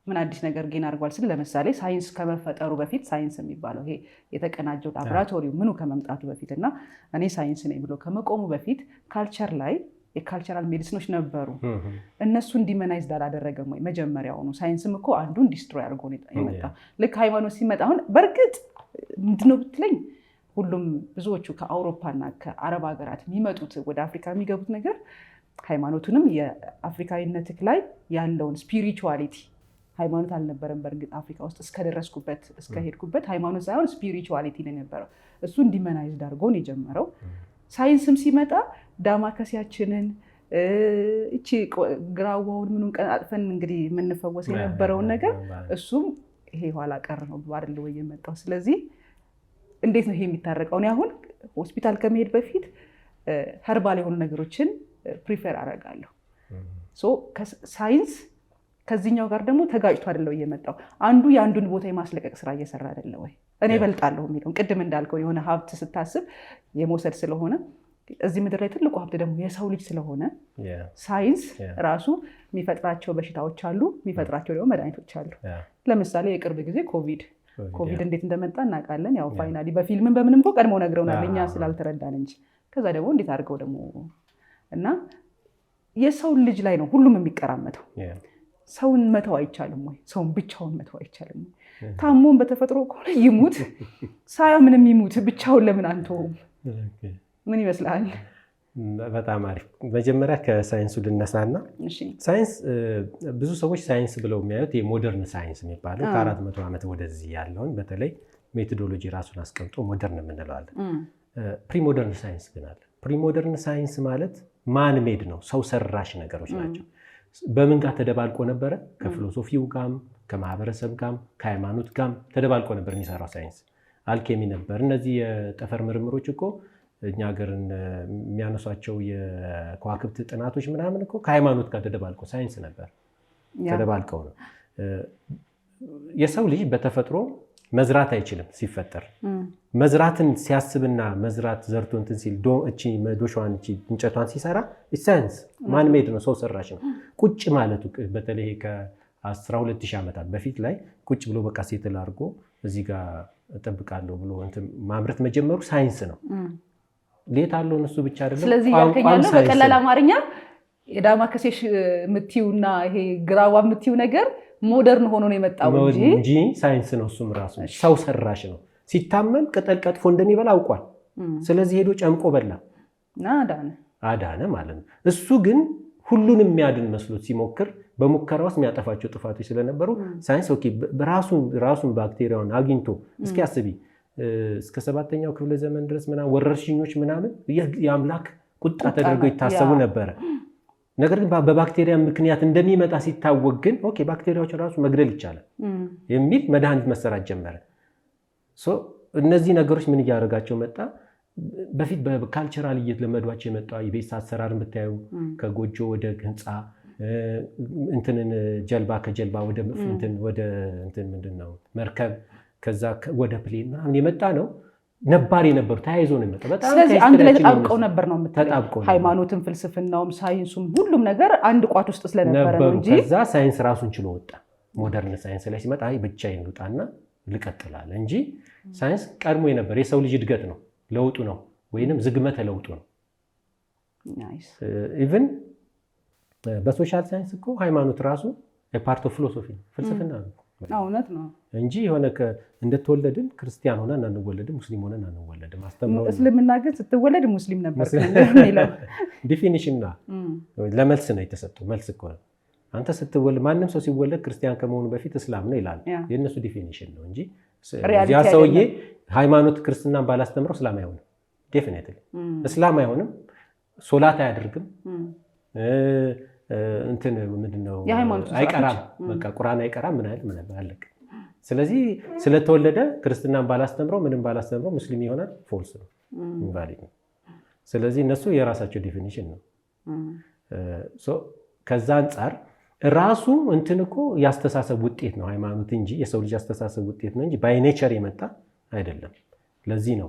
ምን አዲስ ነገር ጌን አድርጓል ስል ለምሳሌ ሳይንስ ከመፈጠሩ በፊት ሳይንስ የሚባለው ይሄ የተቀናጀው ላቦራቶሪው ምኑ ከመምጣቱ በፊት እና እኔ ሳይንስ ነኝ ብሎ ከመቆሙ በፊት ካልቸር ላይ የካልቸራል ሜዲሲኖች ነበሩ። እነሱ እንዲመናይዝድ አላደረገም ወይ? መጀመሪያውኑ ሳይንስም እኮ አንዱን ዲስትሮይ አድርጎ የመጣ ልክ ሃይማኖት ሲመጣ አሁን በእርግጥ ምንድነው ብትለኝ ሁሉም ብዙዎቹ ከአውሮፓና ከአረብ ሀገራት የሚመጡት ወደ አፍሪካ የሚገቡት ነገር ሃይማኖቱንም የአፍሪካዊነትህ ላይ ያለውን ስፒሪቹዋሊቲ ሃይማኖት አልነበረም። በእርግጥ አፍሪካ ውስጥ እስከደረስኩበት እስከሄድኩበት ሃይማኖት ሳይሆን ስፒሪቹዋሊቲ ነው የነበረው። እሱ እንዲመናይዝድ አድርጎ ነው የጀመረው። ሳይንስም ሲመጣ ዳማከሲያችንን እቺ ግራዋውን ምኑን ቀናጥፈን እንግዲህ የምንፈወስ የነበረውን ነገር እሱም ይሄ ኋላ ቀር ነው አይደል ወይ የመጣው። ስለዚህ እንዴት ነው ይሄ የሚታረቀው? እኔ አሁን ሆስፒታል ከመሄድ በፊት ኸርባል የሆኑ ነገሮችን ፕሪፌር አደርጋለሁ። ሳይንስ ከዚህኛው ጋር ደግሞ ተጋጭቶ አይደለ ወይ የመጣው? አንዱ የአንዱን ቦታ የማስለቀቅ ስራ እየሰራ አይደለ ወይ? እኔ እበልጣለሁ የሚለው ቅድም እንዳልከው የሆነ ሀብት ስታስብ የመውሰድ ስለሆነ እዚህ ምድር ላይ ትልቁ ሀብት ደግሞ የሰው ልጅ ስለሆነ ሳይንስ ራሱ የሚፈጥራቸው በሽታዎች አሉ፣ የሚፈጥራቸው ደግሞ መድኃኒቶች አሉ። ለምሳሌ የቅርብ ጊዜ ኮቪድ እንዴት እንደመጣ እናውቃለን። ያው ፋይናሊ በፊልምን በምንም እኮ ቀድመው ነግረውናል እኛ ስላልተረዳን እንጂ። ከዛ ደግሞ እንዴት አድርገው ደግሞ እና የሰው ልጅ ላይ ነው ሁሉም የሚቀራመተው። ሰውን መተው አይቻልም ወይ? ሰውን ብቻውን መተው አይቻልም ወይ? ታሞን በተፈጥሮ ከሆነ ይሙት፣ ሳያምንም ይሙት፣ ብቻውን ለምን አንተውም? ምን ይመስላል? በጣም አሪፍ። መጀመሪያ ከሳይንሱ ልነሳና ሳይንስ ብዙ ሰዎች ሳይንስ ብለው የሚያዩት የሞደርን ሳይንስ የሚባለው ከ400 ዓመት ወደዚህ ያለውን በተለይ ሜቶዶሎጂ ራሱን አስቀምጦ ሞደርን የምንለዋለን። ፕሪሞደርን ሳይንስ ግን አለ። ፕሪሞደርን ሳይንስ ማለት ማን ሜድ ነው፣ ሰው ሰራሽ ነገሮች ናቸው። በምን ጋር ተደባልቆ ነበረ? ከፊሎሶፊው ጋም ከማህበረሰብ ጋም ከሃይማኖት ጋም ተደባልቆ ነበር የሚሰራው ሳይንስ። አልኬሚ ነበር። እነዚህ የጠፈር ምርምሮች እኮ እኛ ሀገርን የሚያነሷቸው የከዋክብት ጥናቶች ምናምን እኮ ከሃይማኖት ጋር ተደባልቆ ሳይንስ ነበር፣ ተደባልቀው ነው። የሰው ልጅ በተፈጥሮ መዝራት አይችልም ሲፈጠር። መዝራትን ሲያስብና መዝራት ዘርቶ እንትን ሲል እቺ መዶሻዋን እቺ እንጨቷን ሲሰራ ሳይንስ ማን ሜድ ነው፣ ሰው ሰራሽ ነው። ቁጭ ማለቱ በተለይ ከ12000 ዓመታት በፊት ላይ ቁጭ ብሎ በቃ ሴትል አድርጎ እዚህ ጋር እጠብቃለሁ ብሎ እንትን ማምረት መጀመሩ ሳይንስ ነው። ሌት አለው እሱ ብቻ አይደለም። ስለዚህ ያልከኛለሁ በቀላል አማርኛ የዳማከሴሽ የምትይውና ይሄ ግራዋ የምትይው ነገር ሞደርን ሆኖ ነው የመጣው እንጂ ሳይንስ ነው። እሱም ራሱ ሰው ሰራሽ ነው። ሲታመም ቅጠል ቀጥፎ እንደሚበላ አውቋል። ስለዚህ ሄዶ ጨምቆ በላ አዳነ ማለት ነው። እሱ ግን ሁሉንም የሚያድን መስሎት ሲሞክር በሙከራ ውስጥ የሚያጠፋቸው ጥፋቶች ስለነበሩ ሳይንስ ኦኬ ራሱን ባክቴሪያውን አግኝቶ እስኪ አስቢ እስከ 7ኛው ክፍለ ዘመን ድረስ ምናምን ወረርሽኞች ምናምን የአምላክ ቁጣ ተደርገው ይታሰቡ ነበረ። ነገር ግን በባክቴሪያ ምክንያት እንደሚመጣ ሲታወቅ ግን ኦኬ ባክቴሪያዎች ራሱ መግደል ይቻላል የሚል መድኃኒት መሰራት ጀመረ። እነዚህ ነገሮች ምን እያደረጋቸው መጣ? በፊት በካልቸራል እየተለመዷቸው የመጣ የቤት አሰራር ብታዩ ከጎጆ ወደ ህንፃ እንትንን ጀልባ ከጀልባ ወደ እንትን ምንድነው መርከብ ከዛ ወደ ፕሌን ምናምን የመጣ ነው። ነባር የነበሩ ተያይዞ ነው የመጣው። በጣም ስለዚህ አንድ ላይ ተጣብቀው ነበር ነው የምትለው። ሃይማኖትም ፍልስፍናውም ሳይንሱም ሁሉም ነገር አንድ ቋት ውስጥ ስለነበረ ነው እንጂ ከዛ ሳይንስ ራሱን ችሎ ወጣ። ሞደርን ሳይንስ ላይ ሲመጣ አይ ብቻዬን ልውጣና ልቀጥላል እንጂ ሳይንስ ቀድሞ የነበረ የሰው ልጅ እድገት ነው፣ ለውጡ ነው ወይንም ዝግመተ ለውጡ ነው። ናይስ ኢቭን በሶሻል ሳይንስ እኮ ሃይማኖት ራሱ ፓርት ኦፍ ፊሎሶፊ ፍልስፍና ነው። እውነት ነው እንጂ የሆነ እንደተወለድን ክርስቲያን ሆነን አንወለድም፣ ሙስሊም ሆነን አንወለድም። አስተምረው እስልምና ግን ስትወለድ ሙስሊም ነበር የሚለው ዲፊኒሽን ነው። ለመልስ ነው የተሰጠው። መልስ እኮ ነው። አንተ ስትወለድ ማንም ሰው ሲወለድ ክርስቲያን ከመሆኑ በፊት እስላም ነው ይላል። የእነሱ ዲፊኒሽን ነው እንጂ ያ ሰውዬ ሃይማኖት ክርስትናን ባላስተምረው እስላም አይሆንም። ዴፊኒትሊ እስላም አይሆንም። ሶላት አያደርግም። እንትን ምንድነው አይቀራም። በቃ ቁርአን አይቀራም። ምን አይነት ምን አለቅ። ስለዚህ ስለተወለደ ክርስትናን ባላስተምረው ምንም ባላስተምረው ሙስሊም ይሆናል። ፎልስ ነው፣ ኢንቫሊድ ነው። ስለዚህ እነሱ የራሳቸው ዲፊኒሽን ነው። ከዛ አንፃር ራሱ እንትን እኮ ያስተሳሰብ ውጤት ነው ሃይማኖት እንጂ የሰው ልጅ ያስተሳሰብ ውጤት ነው እንጂ ባይ ኔቸር የመጣ አይደለም። ለዚህ ነው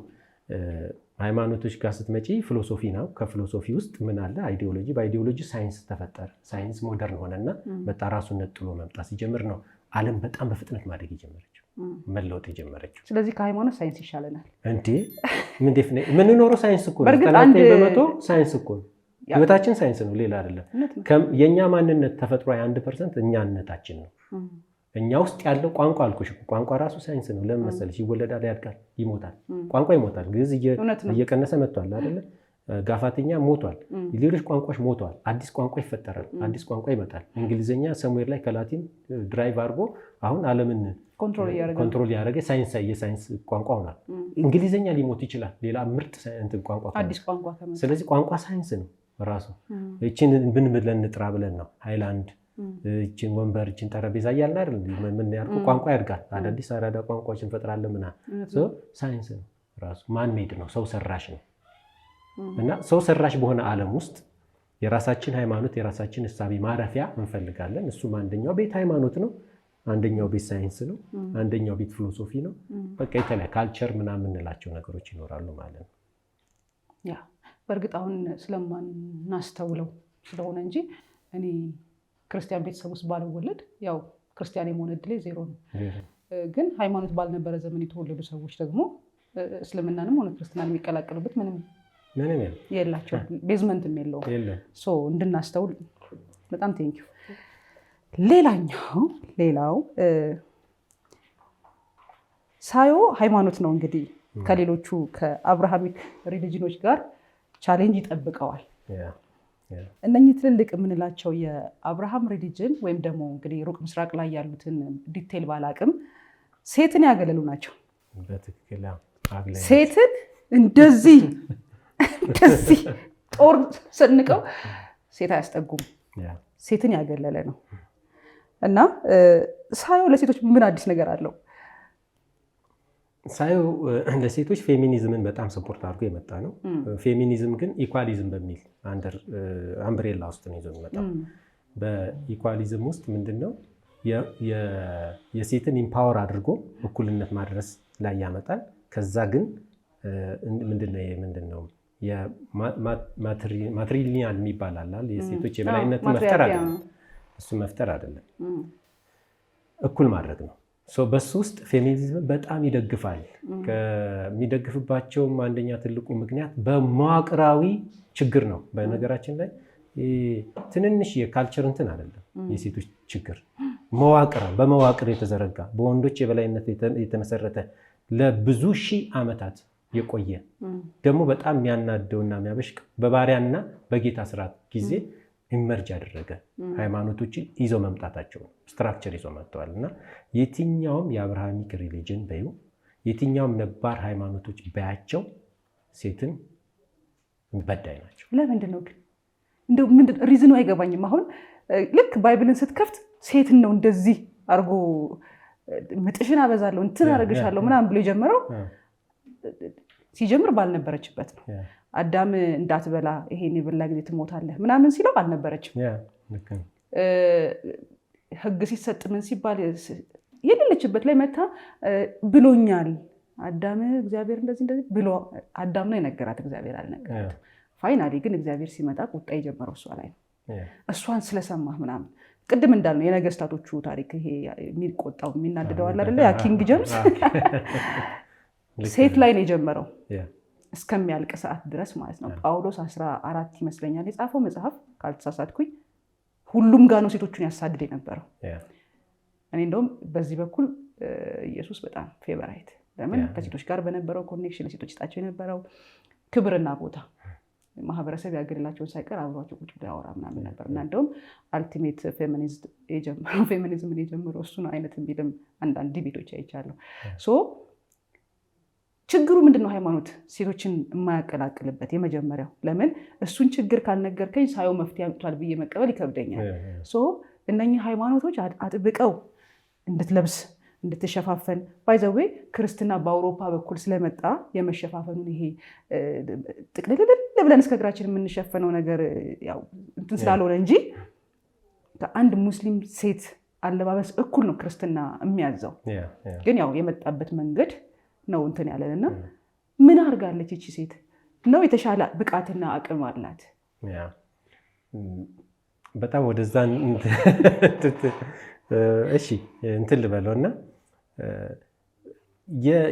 ሃይማኖቶች ጋር ስትመጪ ፊሎሶፊ ነው። ከፊሎሶፊ ውስጥ ምን አለ? አይዲዮሎጂ። በአይዲዮሎጂ ሳይንስ ተፈጠረ። ሳይንስ ሞደርን ሆነና በጣም ራሱን ነጥሎ መምጣት ሲጀምር ነው ዓለም በጣም በፍጥነት ማደግ የጀመረችው፣ መለወጥ የጀመረችው። ስለዚህ ከሃይማኖት ሳይንስ ይሻለናል እንዴ? ምን ኖረው ሳይንስ እኮ ነው። 99% ሳይንስ እኮ ነው። ህይወታችን ሳይንስ ነው፣ ሌላ አይደለም። የኛ ማንነት ተፈጥሯዊ 1% እኛነታችን ነው። እኛ ውስጥ ያለው ቋንቋ አልኩሽ፣ ቋንቋ ራሱ ሳይንስ ነው። ለምን መሰለሽ? ይወለዳል፣ ያድጋል፣ ይሞታል። ቋንቋ ይሞታል። ግዕዝ እየቀነሰ መጥቷል አይደለ? ጋፋትኛ ሞቷል። ሌሎች ቋንቋዎች ሞቷል። አዲስ ቋንቋ ይፈጠራል፣ አዲስ ቋንቋ ይመጣል። እንግሊዝኛ ሰሙዌር ላይ ከላቲን ድራይቭ አድርጎ አሁን ዓለምን ኮንትሮል ያደረገ የሳይንስ ቋንቋ ሆኗል። እንግሊዝኛ ሊሞት ይችላል፣ ሌላ ምርጥ ቋንቋ አዲስ ቋንቋ። ስለዚህ ቋንቋ ሳይንስ ነው ራሱ። እቺን ብን ብለን እንጥራ ብለን ነው ሃይላንድ እቺን ወንበር እቺን ጠረጴዛ እያልን አይደል? ምን ያልኩ ቋንቋ ያድጋል። አዳዲስ አራዳ ቋንቋዎች እንፈጥራለን ምናምን። ሳይንስ ነው ራሱ። ማን ሜድ ነው፣ ሰው ሰራሽ ነው። እና ሰው ሰራሽ በሆነ ዓለም ውስጥ የራሳችን ሃይማኖት የራሳችን እሳቤ ማረፊያ እንፈልጋለን። እሱም አንደኛው ቤት ሃይማኖት ነው፣ አንደኛው ቤት ሳይንስ ነው፣ አንደኛው ቤት ፊሎሶፊ ነው። በቃ የተለያየ ካልቸር ምናምን የምንላቸው ነገሮች ይኖራሉ ማለት ነው። ያ በእርግጥ አሁን ስለማናስተውለው ስለሆነ እንጂ እኔ ክርስቲያን ቤተሰብ ውስጥ ባልወለድ ያው ክርስቲያን የመሆን እድሌ ዜሮ ነው። ግን ሃይማኖት ባልነበረ ዘመን የተወለዱ ሰዎች ደግሞ እስልምናንም ሆነ ክርስትናን የሚቀላቀሉበት ምንም የላቸው፣ ቤዝመንትም የለውም። እንድናስተውል በጣም ቴንኪው። ሌላው ሳየው ሃይማኖት ነው እንግዲህ ከሌሎቹ ከአብርሃሚክ ሪሊጅኖች ጋር ቻሌንጅ ይጠብቀዋል። እነኚህ ትልልቅ የምንላቸው የአብርሃም ሪሊጅን ወይም ደግሞ እንግዲህ ሩቅ ምስራቅ ላይ ያሉትን ዲቴል ባላቅም ሴትን ያገለሉ ናቸው። ሴትን እንደዚህ ጦር ሰንቀው ሴት አያስጠጉም። ሴትን ያገለለ ነው እና ሳየው ለሴቶች ምን አዲስ ነገር አለው? ሳየው ለሴቶች ፌሚኒዝምን በጣም ሰፖርት አድርጎ የመጣ ነው። ፌሚኒዝም ግን ኢኳሊዝም በሚል አምብሬላ ውስጥ ነው ይዞ የሚመጣው። በኢኳሊዝም ውስጥ ምንድነው የሴትን ኢምፓወር አድርጎ እኩልነት ማድረስ ላይ ያመጣል። ከዛ ግን ምንድነው ማትሪሊኒያል የሚባል አለ የሴቶች የበላይነት መፍጠር አይደለም፣ እሱ መፍጠር አይደለም፣ እኩል ማድረግ ነው። በሱ ውስጥ ፌሚኒዝም በጣም ይደግፋል። ከሚደግፍባቸውም አንደኛ ትልቁ ምክንያት በመዋቅራዊ ችግር ነው። በነገራችን ላይ ትንንሽ የካልቸር እንትን አይደለም የሴቶች ችግር፣ በመዋቅር የተዘረጋ በወንዶች የበላይነት የተመሰረተ ለብዙ ሺህ ዓመታት የቆየ ደግሞ በጣም የሚያናደውና የሚያበሽቅ በባሪያና በጌታ ስርዓት ጊዜ ኢመርጅ ያደረገ ሃይማኖቶችን ይዘው መምጣታቸው ነው። ስትራክቸር ይዘው መጥተዋል እና የትኛውም የአብርሃሚክ ሪሊጅን በዩ የትኛውም ነባር ሃይማኖቶች በያቸው ሴትን በዳይ ናቸው። ለምንድን ነው ግን እንደው ምንድን ሪዝኑ አይገባኝም። አሁን ልክ ባይብልን ስትከፍት ሴትን ነው እንደዚህ አድርጎ ምጥሽን አበዛለሁ እንትን አደርግሻለሁ ምናምን ብሎ የጀመረው ሲጀምር ባልነበረችበት ነው። አዳም እንዳትበላ ይሄን የበላ ጊዜ ትሞታለህ ምናምን ሲለው ባልነበረችም፣ ህግ ሲሰጥ ምን ሲባል የሌለችበት ላይ መታ ብሎኛል አዳም እግዚአብሔር እንደዚህ ብሎ አዳም ነው የነገራት፣ እግዚአብሔር አልነገራትም። ፋይናሊ ግን እግዚአብሔር ሲመጣ ቁጣ የጀመረው እሷ ላይ ነው። እሷን ስለሰማህ ምናምን ቅድም እንዳልነው የነገስታቶቹ ታሪክ ይሄ የሚቆጣው የሚናደደው አለ አይደለ? ያ ኪንግ ጀምስ ሴት ላይ ነው የጀመረው እስከሚያልቅ ሰዓት ድረስ ማለት ነው። ጳውሎስ 14 ይመስለኛል የጻፈው መጽሐፍ ካልተሳሳትኩኝ፣ ሁሉም ጋር ነው ሴቶቹን ያሳድድ የነበረው። እኔ እንደውም በዚህ በኩል ኢየሱስ በጣም ፌቨራይት፣ ለምን ከሴቶች ጋር በነበረው ኮኔክሽን ሴቶች ይስጣቸው የነበረው ክብርና ቦታ ማህበረሰብ ያገድላቸውን ሳይቀር አብሯቸው ቁጭ ብሎ ያወራ ምናምን ነበር። እና እንደውም አልቲሜት ፌሚኒዝምን የጀመረው እሱ ነው አይነት የሚልም አንዳንድ ዲቤቶች አይቻለሁ። ችግሩ ምንድነው? ሃይማኖት ሴቶችን የማያቀላቅልበት የመጀመሪያው ለምን እሱን ችግር ካልነገርከኝ ሳየው መፍትሄ አምጥቷል ብዬ መቀበል ይከብደኛል። እነኚህ ሃይማኖቶች አጥብቀው እንድትለብስ እንድትሸፋፈን ባይዘዌ ክርስትና በአውሮፓ በኩል ስለመጣ የመሸፋፈኑን ይሄ ጥቅልል ብለን እስከ እግራችን የምንሸፈነው ነገር ያው እንትን ስላልሆነ እንጂ ከአንድ ሙስሊም ሴት አለባበስ እኩል ነው ክርስትና የሚያዘው። ግን ያው የመጣበት መንገድ ነው እንትን ያለንና ምን አድርጋለች እቺ ሴት ነው የተሻለ ብቃትና አቅም አላት? በጣም ወደዛ እሺ እንትን ልበለውና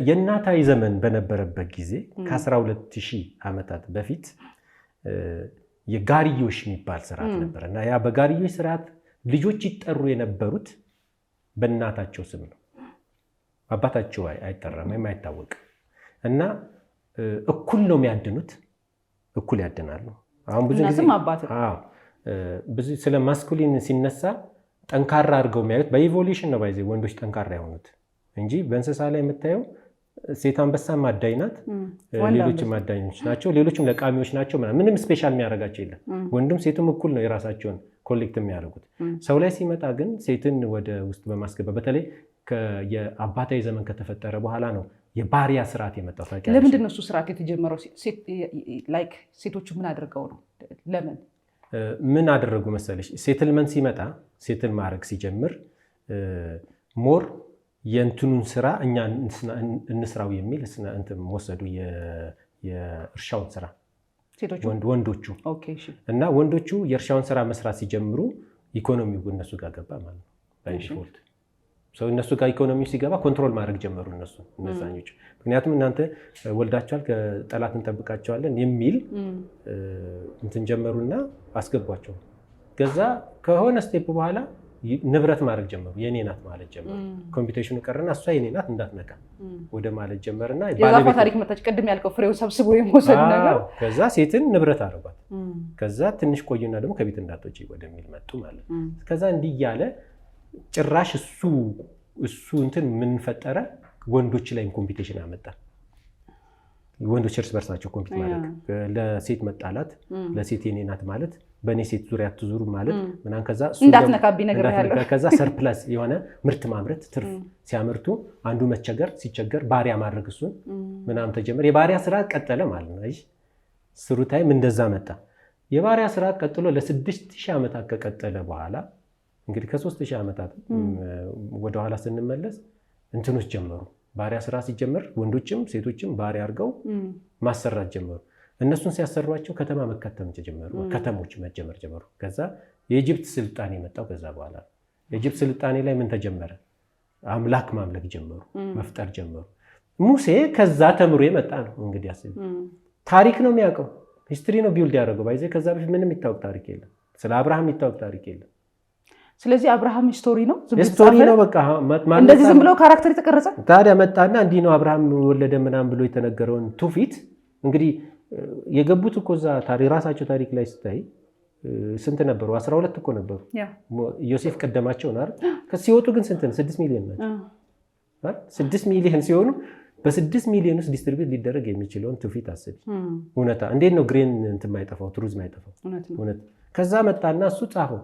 የእናታዊ ዘመን በነበረበት ጊዜ ከ12000 ዓመታት በፊት የጋርዮሽ የሚባል ስርዓት ነበር እና ያ በጋርዮሽ ስርዓት ልጆች ይጠሩ የነበሩት በእናታቸው ስም ነው። አባታቸው አይጠራም ወይም አይታወቅም። እና እኩል ነው የሚያድኑት፣ እኩል ያድናሉ። አሁን ብዙ ስለ ማስኩሊን ሲነሳ ጠንካራ አድርገው የሚያዩት በኢቮሉሽን ነው ባይዘ ወንዶች ጠንካራ የሆኑት እንጂ በእንስሳ ላይ የምታየው ሴት አንበሳ ማዳኝ ናት፣ ሌሎችም ማዳኞች ናቸው፣ ሌሎችም ለቃሚዎች ናቸው። ምንም ስፔሻል የሚያደርጋቸው የለም። ወንዱም ሴቱም እኩል ነው የራሳቸውን ኮሌክት የሚያደርጉት። ሰው ላይ ሲመጣ ግን ሴትን ወደ ውስጥ በማስገባ በተለይ የአባታዊ ዘመን ከተፈጠረ በኋላ ነው የባሪያ ስርዓት የመጣው። ለምንድን ነው እሱ ስርዓት የተጀመረው? ሴቶቹ ምን አድርገው ነው? ለምን ምን አደረጉ መሰለሽ? ሴትልመንት ሲመጣ ሴትል ማድረግ ሲጀምር ሞር የእንትኑን ስራ እኛ እንስራው የሚል እንትን ወሰዱ። የእርሻውን ስራ ወንዶቹ እና ወንዶቹ የእርሻውን ስራ መስራት ሲጀምሩ ኢኮኖሚው እነሱ ጋር ገባ ማለት ነው በዲፎልት። እነሱ ጋር ኢኮኖሚው ሲገባ ኮንትሮል ማድረግ ጀመሩ እነዛኞች። ምክንያቱም እናንተ ወልዳቸዋል ከጠላት እንጠብቃቸዋለን የሚል እንትን ጀመሩና አስገቧቸው። ከዛ ከሆነ ስቴፕ በኋላ ንብረት ማድረግ ጀመሩ። የኔ ናት ማለት ጀመሩ። ኮምፒቲሽኑ ቀረና እሷ የኔ ናት እንዳትነካ ወደ ማለት ጀመርና የዛፋ ታሪክ መጣች። ቅድም ያልከው ፍሬውን ሰብስቦ የመውሰድ ነገር። ከዛ ሴትን ንብረት አደረጓት። ከዛ ትንሽ ቆዩና ደግሞ ከቤት እንዳትወጪ ወደሚል መጡ ማለት። ከዛ እንዲህ እያለ ጭራሽ እሱ እንትን ምን ፈጠረ? ወንዶች ላይም ኮምፒቲሽን አመጣ። ወንዶች እርስ በርሳቸው ኮምፒት ማድረግ፣ ለሴት መጣላት፣ ለሴት የኔ ናት ማለት፣ በእኔ ሴት ዙሪያ አትዙሩ ማለት ምናምን። ከዛ እንዳትነካብኝ ነገር ያለው ከዛ ሰርፕለስ የሆነ ምርት ማምረት፣ ትርፍ ሲያመርቱ አንዱ መቸገር ሲቸገር ባሪያ ማድረግ እሱን ምናምን ተጀመረ። የባሪያ ስራ ቀጠለ ማለት ነው። አይ ስሩ ታይም እንደዛ መጣ። የባሪያ ስራ ቀጥሎ ለ6000 ዓመታት ከቀጠለ በኋላ እንግዲህ ከ3000 ዓመታት ወደኋላ ስንመለስ እንትኖች ጀመሩ። ባሪያ ስራ ሲጀመር ወንዶችም ሴቶችም ባሪያ አድርገው ማሰራት ጀመሩ። እነሱን ሲያሰሯቸው ከተማ መከተም ጀመሩ፣ ከተሞች መጀመር ጀመሩ። ከዛ የኢጅፕት ስልጣኔ የመጣው ከዛ በኋላ። የኢጅፕት ስልጣኔ ላይ ምን ተጀመረ? አምላክ ማምለክ ጀመሩ፣ መፍጠር ጀመሩ። ሙሴ ከዛ ተምሮ የመጣ ነው። እንግዲህ አስቢ፣ ታሪክ ነው የሚያውቀው፣ ሂስትሪ ነው ቢውልድ ያደረገው። ባይዘ ከዛ በፊት ምንም የሚታወቅ ታሪክ የለም። ስለ አብርሃም የሚታወቅ ታሪክ የለም። ስለዚህ አብርሃም ስቶሪ ነው፣ ስቶሪ ነው። በቃ እንደዚህ ዝም ብሎ ካራክተር የተቀረጸ። ታዲያ መጣና እንዲህ ነው አብርሃም ወለደ ምናምን ብሎ የተነገረውን ትውፊት እንግዲህ የገቡት እኮ እዛ ራሳቸው ታሪክ ላይ ስታይ ስንት ነበሩ? 12 እኮ ነበሩ። ዮሴፍ ቀደማቸው ነው አይደል? ሲወጡ ግን ስንት ነው? 6 ሚሊዮን ናቸው። 6 ሚሊዮን ሲሆኑ በ6 ሚሊዮን ውስጥ ዲስትሪቢዩት ሊደረግ የሚችለውን ትውፊት አስቢ። እውነታ እንዴት ነው ግሬን እንትን ማይጠፋው፣ ትሩዝ ማይጠፋው እውነት። ከዛ መጣና እሱ ጻፈው።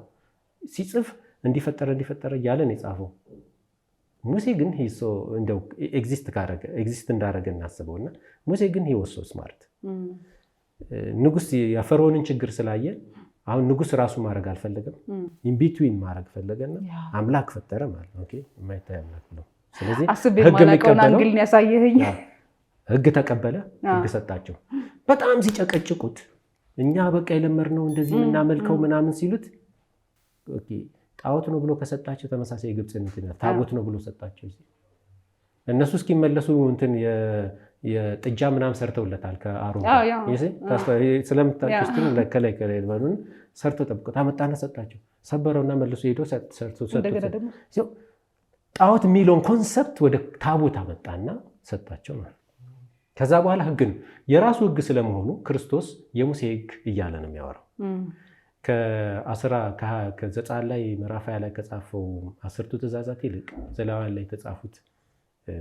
ሲጽፍ እንዲፈጠረ እያለ ነው የጻፈው። ሙሴ ግን እንደው ኤግዚስት እንዳደረገ እናስበውና ሙሴ ግን ወሶ ስማርት ንጉስ የፈርዖንን ችግር ስላየ አሁን ንጉስ ራሱ ማድረግ አልፈለገም፣ ኢንቢትዊን ማድረግ ፈለገና አምላክ ፈጠረ ማለት ነው። ኦኬ የማይታይ አምላክ ነው። ስለዚህ ህግ ተቀበለ፣ ህግ ሰጣቸው። በጣም ሲጨቀጭቁት እኛ በቃ የለመድነው እንደዚህ የምናመልከው ምናምን ሲሉት ጣዖት ነው ብሎ ከሰጣቸው ተመሳሳይ የግብፅ ታቦት ነው ብሎ ሰጣቸው። እነሱ እስኪመለሱ እንትን የጥጃ ምናም ሰርተውለታል ከአሮን ስለምታውቁ ከላይ ባሉን ሰርተው ጠብቀው አመጣና ሰጣቸው። ሰበረውና መልሶ ሄዶ ሰጥቶ ጣዖት የሚለውን ኮንሰፕት ወደ ታቦት አመጣና ሰጣቸው ማለት። ከዛ በኋላ ህግ ነው የራሱ ህግ ስለመሆኑ ክርስቶስ የሙሴ ህግ እያለ ነው የሚያወራው። ከዘጸአት ላይ ምዕራፍ 20 ላይ ከጻፈው 10ቱ ትእዛዛት ይልቅ ዘሌዋውያን ላይ የተጻፉት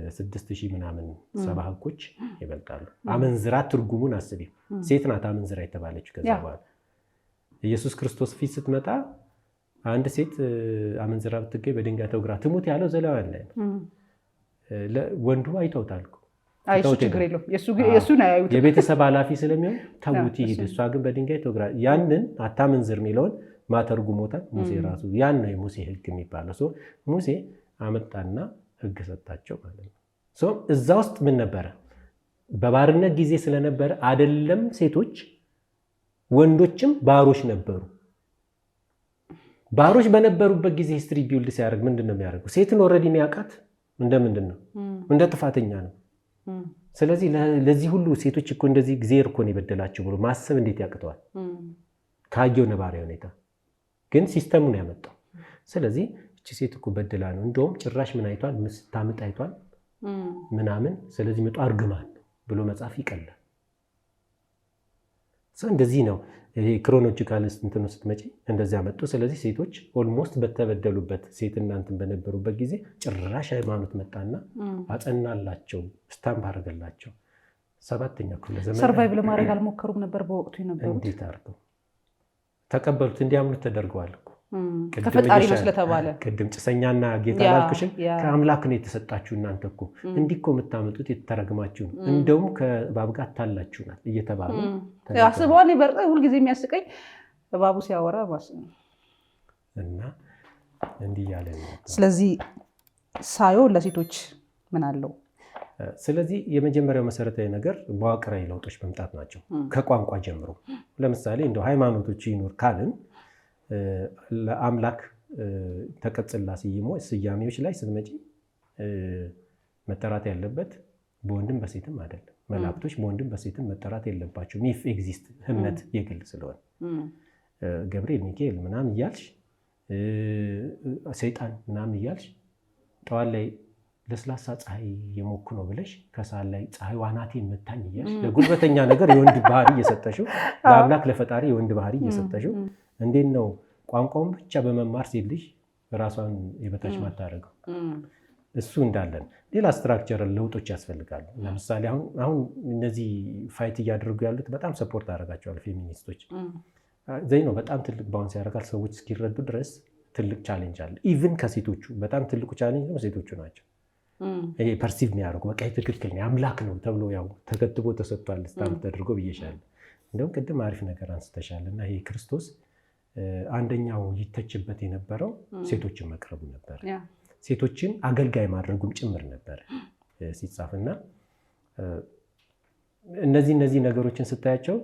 6000 ምናምን 70 ህጎች ይበልጣሉ። አመንዝራ ትርጉሙን አስቢ። ሴት ናት አመንዝራ የተባለችው። ከዛ በኋላ ኢየሱስ ክርስቶስ ፊት ስትመጣ አንድ ሴት አመንዝራ ብትገኝ በድንጋይ ተወግራ ትሙት ያለው ዘሌዋውያን ላይ ነው። ወንዱ አይተውታል እኮ የቤተሰብ ኃላፊ ስለሚሆን ተውት ይሄድ። እሷ ግን በድንጋይ ተወግራ። ያንን አታመንዝር የሚለውን ማተርጉሞታል ሙሴ ራሱ። ያን ነው የሙሴ ህግ የሚባለው። ሙሴ አመጣና ህግ ሰጣቸው ማለት ነው። እዛ ውስጥ ምን ነበረ? በባርነት ጊዜ ስለነበረ አይደለም ሴቶች ወንዶችም ባሮች ነበሩ። ባሮች በነበሩበት ጊዜ ሂስትሪ ቢውልድ ሲያደርግ ምንድን ነው የሚያደርገው? ሴትን ኦልሬዲ የሚያውቃት እንደምንድን ነው? እንደ ጥፋተኛ ነው። ስለዚህ ለዚህ ሁሉ ሴቶች እኮ እንደዚህ እግዚአብሔር እኮ ነው የበደላቸው ብሎ ማሰብ እንዴት ያቅተዋል? ካየው ነባራዊ ሁኔታ ግን ሲስተሙን ያመጣው። ስለዚህ እቺ ሴት እኮ በደላ ነው፣ እንደውም ጭራሽ ምን አይቷል? ምስታምጥ አይቷል ምናምን። ስለዚህ መጡ አርግማን ብሎ መጻፍ ይቀላል። እንደዚህ ነው ይሄ ክሮኖሎጂካል እንትን ስትመጪ እንደዚህ ያመጡ። ስለዚህ ሴቶች ኦልሞስት በተበደሉበት ሴትና እንትን በነበሩበት ጊዜ ጭራሽ ሃይማኖት መጣና አጸናላቸው፣ ስታምፕ አደረገላቸው። 7ኛ ክፍለ ዘመን ሰርቫይቭ ለማድረግ አልሞከሩም ነበር በወቅቱ የነበሩት። እንዴት አድርገው ተቀበሉት? እንዲያምኑት ተደርገዋል እኮ ከፈጣሪ ነው ስለተባለ። ቅድም ጭሰኛና ጌታ ላልኩሽን ከአምላክ ነው የተሰጣችሁ እናንተ እኮ እንዲህ እኮ የምታመጡት የተረገማችሁ ነው፣ እንደውም ከእባብ ጋር ታላችሁናል እየተባሉ አስበዋል። በርጠ ሁልጊዜ የሚያስቀኝ እባቡ ሲያወራ እና እንዲህ ያለ ነው። ስለዚህ ሳየው ለሴቶች ምን አለው? ስለዚህ የመጀመሪያው መሰረታዊ ነገር መዋቅራዊ ለውጦች መምጣት ናቸው። ከቋንቋ ጀምሮ ለምሳሌ እንደው ሃይማኖቶች ይኖር ካልን ለአምላክ ተቀጽላ ስያሜዎች ላይ ስትመጪ መጠራት ያለበት በወንድም በሴትም አይደለም። መላእክቶች በወንድም በሴትም መጠራት የለባቸውም። ኢፍ ኤግዚስት እምነት የግል ስለሆነ ገብርኤል፣ ሚካኤል ምናምን እያልሽ ሰይጣን ምናምን እያልሽ ጠዋት ላይ ለስላሳ ፀሐይ የሞኩ ነው ብለሽ ከሰዓት ላይ ፀሐይ ዋናቴን መታኝ እያልሽ ለጉልበተኛ ነገር የወንድ ባህሪ እየሰጠሽው፣ ለአምላክ ለፈጣሪ የወንድ ባህሪ እየሰጠሽው እንዴት ነው ቋንቋውን ብቻ በመማር ሴት ልጅ ራሷን የበታች ማታደርገው? እሱ እንዳለን ሌላ ስትራክቸር ለውጦች ያስፈልጋሉ። ለምሳሌ አሁን እነዚህ ፋይት እያደረጉ ያሉት በጣም ሰፖርት አደረጋቸዋል ፌሚኒስቶች። ዘይ ነው በጣም ትልቅ ባውንስ ያደርጋል። ሰዎች እስኪረዱ ድረስ ትልቅ ቻሌንጅ አለ። ኢቭን ከሴቶቹ በጣም ትልቁ ቻሌንጅ ነው ሴቶቹ ናቸው። ይሄ ፐርሲቭ የሚያደርጉ በቃ ትክክለኛ አምላክ ነው ተብሎ ያው ተከትቦ ተሰጥቷል። ስታምፕ ተደርጎ ብዬሻለሁ። እንደውም ቅድም አሪፍ ነገር አንስተሻል እና ይሄ ክርስቶስ አንደኛው ይተችበት የነበረው ሴቶችን መቅረቡ ነበር። ሴቶችን አገልጋይ ማድረጉም ጭምር ነበር ሲጻፍና እነዚህ ነገሮችን ስታያቸው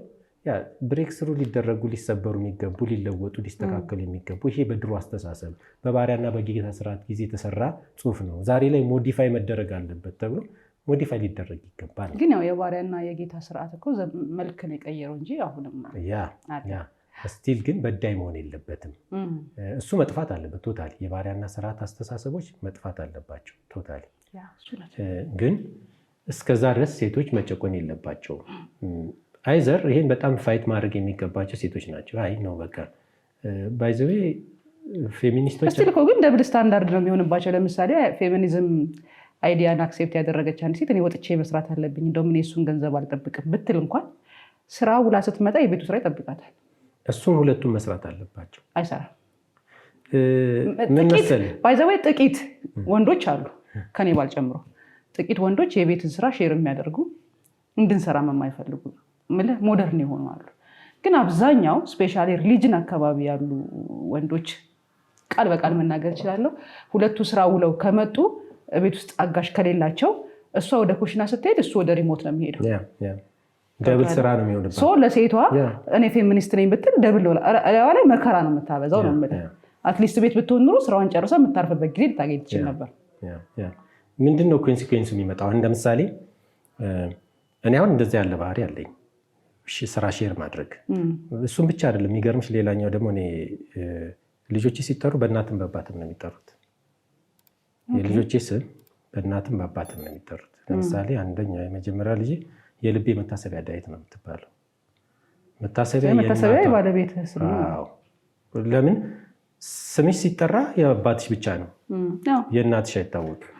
ብሬክ ስሩ ሊደረጉ ሊሰበሩ የሚገቡ ሊለወጡ ሊስተካከሉ የሚገቡ ይሄ በድሮ አስተሳሰብ በባሪያና በጌታ ስርዓት ጊዜ የተሰራ ጽሁፍ ነው። ዛሬ ላይ ሞዲፋይ መደረግ አለበት ተብሎ ሞዲፋይ ሊደረግ ይገባል። ግን ያው የባሪያና የጌታ ስርዓት እኮ መልክ ነው የቀየረው እንጂ አሁንም ስቲል ግን በዳይ መሆን የለበትም። እሱ መጥፋት አለበት ቶታሊ። የባሪያና ስርዓት አስተሳሰቦች መጥፋት አለባቸው ቶታሊ። ግን እስከዛ ድረስ ሴቶች መጨቆን የለባቸውም። አይዘር ይሄን በጣም ፋይት ማድረግ የሚገባቸው ሴቶች ናቸው። አይ ነው በቃ ባይዘዌ ፌሚኒስቶች እስቲል እኮ ግን ደብል ስታንዳርድ ነው የሚሆንባቸው። ለምሳሌ ፌሚኒዝም አይዲያን አክሴፕት ያደረገች አንድ ሴት እኔ ወጥቼ መስራት አለብኝ እንደውም እኔ እሱን ገንዘብ አልጠብቅም ብትል እንኳን ስራ ውላ ስትመጣ የቤቱ ስራ ይጠብቃታል። እሱን ሁለቱም መስራት አለባቸው። አይሰራም። ባይዘዌ ጥቂት ወንዶች አሉ ከኔ ባል ጨምሮ ጥቂት ወንዶች የቤትን ስራ ሼር የሚያደርጉ እንድንሰራ የማይፈልጉ ሞደርን የሆኑ አሉ። ግን አብዛኛው ስፔሻሊ ሪሊጅን አካባቢ ያሉ ወንዶች ቃል በቃል መናገር እችላለሁ፣ ሁለቱ ስራ ውለው ከመጡ ቤት ውስጥ አጋሽ ከሌላቸው እሷ ወደ ኩሽና ስትሄድ እሱ ወደ ሪሞት ነው የሚሄደው። ደብል ስራ ነው የሚሆንባት። ለሴቷ እኔ ፌሚኒስት ነኝ ብትል ደብል ላይ መከራ ነው የምታበዛው ነው የምልህ። አትሊስት ቤት ብትሆን ኑሮ ስራዋን ጨርሳ የምታርፍበት ጊዜ ልታገኝ ትችል ነበር። ምንድነው ኮንሲኩዌንሱ የሚመጣው? እንደ ምሳሌ እኔ አሁን እንደዚህ ያለ ባህሪ አለኝ፣ ስራ ሼር ማድረግ። እሱም ብቻ አይደለም የሚገርምሽ፣ ሌላኛው ደግሞ እኔ ልጆቼ ሲጠሩ በእናትም በአባትም ነው የሚጠሩት። የልጆቼ ስም በእናትም በአባትም ነው የሚጠሩት። ለምሳሌ አንደኛ የመጀመሪያ ልጅ የልቤ መታሰቢያ ዳዊት ነው የምትባለው። መታሰቢያ ባለቤት ስም ነው። ለምን ስምሽ ሲጠራ የአባትሽ ብቻ ነው፣ የእናትሽ አይታወቅም።